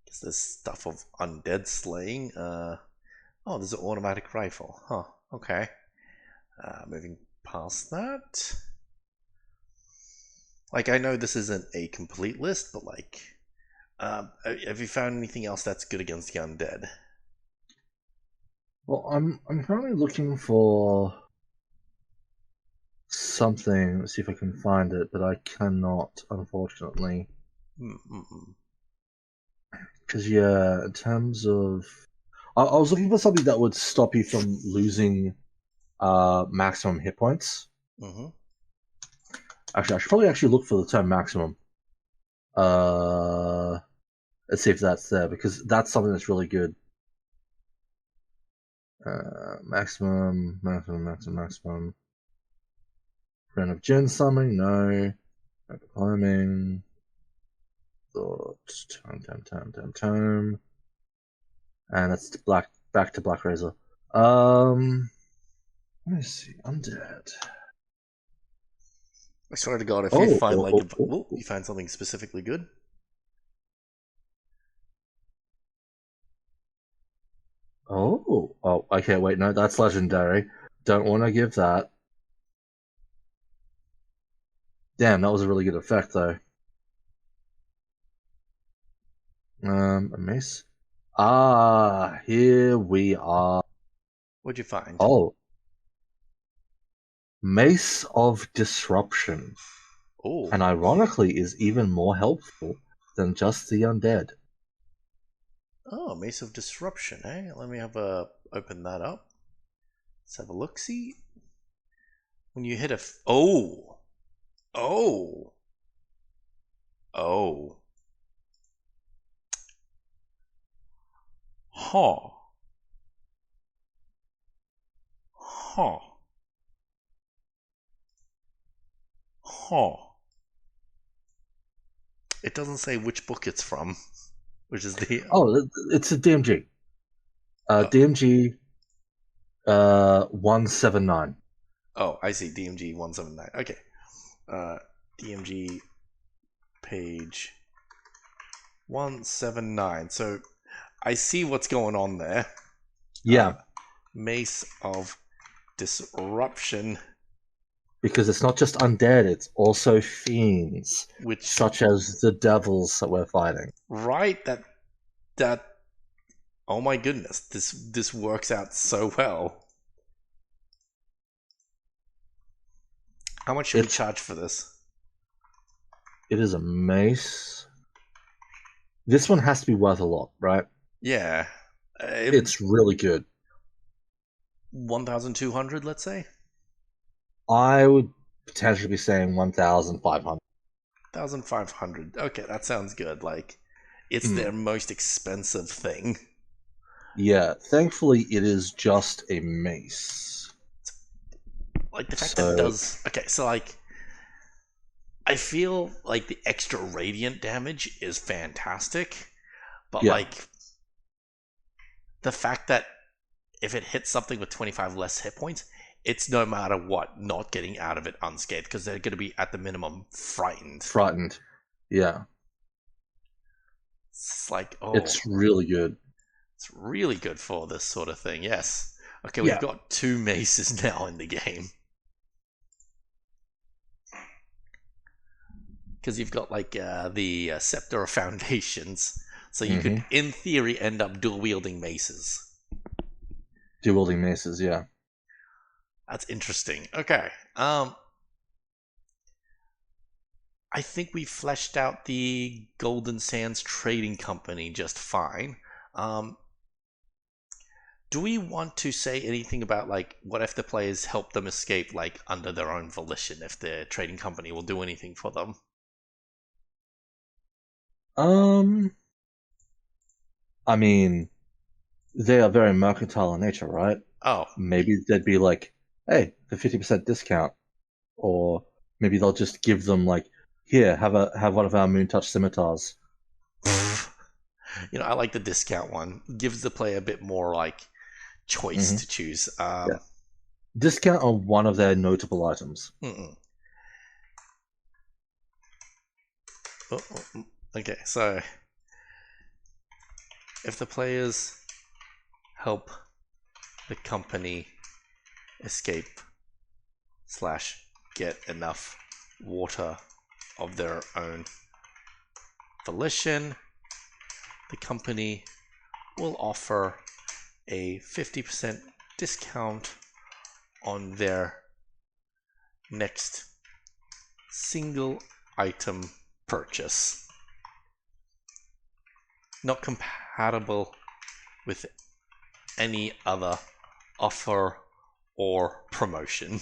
[SPEAKER 1] Guess there's stuff of undead slaying. Oh, there's an automatic rifle. Huh. Okay. Moving past that. Like, I know this isn't a complete list, but like, have you found anything else that's good against the undead?
[SPEAKER 2] Well, I'm currently looking for something. Let's see if I can find it, but I cannot, unfortunately.
[SPEAKER 1] Mm-mm.
[SPEAKER 2] Because yeah, in terms of, I was looking for something that would stop you from losing maximum hit points.
[SPEAKER 1] Mm-hmm.
[SPEAKER 2] Actually, I should probably actually look for the term maximum. Uh, let's see if that's there because that's something that's really good. Maximum. Friend of Gen summoning, no. Climbing. Thought. Tome. And that's back to Black Razor. Let me see. Undead.
[SPEAKER 1] I swear to God, if you
[SPEAKER 2] Oh,
[SPEAKER 1] find
[SPEAKER 2] oh,
[SPEAKER 1] like
[SPEAKER 2] oh,
[SPEAKER 1] a,
[SPEAKER 2] oh,
[SPEAKER 1] oh,
[SPEAKER 2] oh.
[SPEAKER 1] you find something specifically good.
[SPEAKER 2] Oh, okay, wait, no, that's legendary. Don't want to give that. Damn, that was a really good effect, though. A mace. Ah, here we are.
[SPEAKER 1] What'd you find?
[SPEAKER 2] Oh, Mace of Disruption.
[SPEAKER 1] Oh,
[SPEAKER 2] And ironically is even more helpful than just the undead.
[SPEAKER 1] oh, Mace of Disruption, eh? Let me have a open that up. Let's have a look. See, when you hit oh, oh, oh, huh, huh, huh. It doesn't say which book it's from, which is the
[SPEAKER 2] Oh, it's a DMG.
[SPEAKER 1] uh,
[SPEAKER 2] DMG 179.
[SPEAKER 1] oh, I see DMG 179. Okay, DMG page 179. So I see what's going on there.
[SPEAKER 2] Yeah,
[SPEAKER 1] Mace of Disruption,
[SPEAKER 2] because it's not just undead, it's also fiends,
[SPEAKER 1] which
[SPEAKER 2] such as the devils that we're fighting.
[SPEAKER 1] right that oh my goodness, this works out so well. How much should we
[SPEAKER 2] It's
[SPEAKER 1] charge for this?
[SPEAKER 2] it is a mace. This one has to be worth a lot, right?
[SPEAKER 1] Yeah,
[SPEAKER 2] It's really good.
[SPEAKER 1] 1,200, let's say.
[SPEAKER 2] I would potentially be saying 1,500.
[SPEAKER 1] 1,500. Okay, that sounds good. Like, it's
[SPEAKER 2] Hmm.
[SPEAKER 1] their most expensive thing.
[SPEAKER 2] Yeah, thankfully it is just a mace.
[SPEAKER 1] Like the fact that it
[SPEAKER 2] So
[SPEAKER 1] does. Okay, so like, I feel like the extra radiant damage is fantastic, but
[SPEAKER 2] yeah,
[SPEAKER 1] like the fact that if it hits something with 25 less hit points, it's no matter what not getting out of it unscathed because they're going to be at the minimum frightened.
[SPEAKER 2] frightened. Yeah,
[SPEAKER 1] It's like, oh,
[SPEAKER 2] it's really good.
[SPEAKER 1] it's really good for this sort of thing. Yes. Okay, we've
[SPEAKER 2] Yeah.
[SPEAKER 1] got two maces now in the game. Because you've got like the Scepter of Foundations. So you could,
[SPEAKER 2] Mm-hmm.
[SPEAKER 1] in theory, end up dual wielding maces.
[SPEAKER 2] Dual wielding maces, yeah.
[SPEAKER 1] That's interesting. Okay. I think we fleshed out the Golden Sands Trading Company just fine. Um, do we want to say anything about like what if the players help them escape like under their own volition? If the trading company will do anything for them?
[SPEAKER 2] Um, I mean, they are very mercantile in nature, right?
[SPEAKER 1] Oh,
[SPEAKER 2] Maybe they'd be like, "Hey, the 50% discount," or maybe they'll just give them like, "Here, have one of our Moon Touch scimitars."
[SPEAKER 1] I like the discount one. Gives the player a bit more like choice
[SPEAKER 2] Mm-hmm.
[SPEAKER 1] to choose.
[SPEAKER 2] Yeah, discount on one of their notable items.
[SPEAKER 1] Mm-mm. Okay, so if the players help the company escape / get enough water of their own volition, the company will offer a 50% discount on their next single item purchase. Not compatible with any other offer or promotion.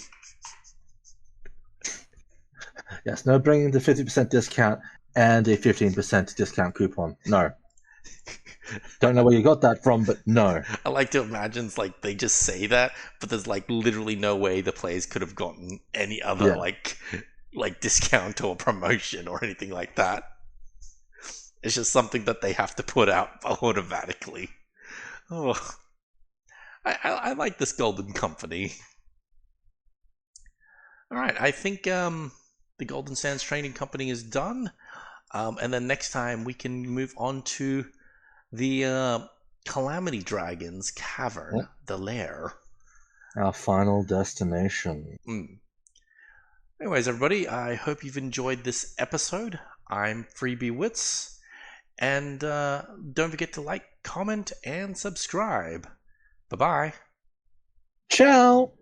[SPEAKER 2] Yes, no bringing the 50% discount and a 15% discount coupon. No. Don't know where you got that from, but no.
[SPEAKER 1] I like to imagine it's like they just say that, but there's like literally no way the players could have gotten any other like discount or promotion or anything like that. It's just something that they have to put out automatically. Oh, I like this Golden Company. All right, I think the Golden Sands Trading Company is done, and then next time we can move on to the Calamity Dragon's Cavern, the lair.
[SPEAKER 2] Our final destination.
[SPEAKER 1] Anyways, everybody, I hope you've enjoyed this episode. I'm Freebie Wits, and don't forget to like, comment, and subscribe. Bye-bye.
[SPEAKER 2] Ciao!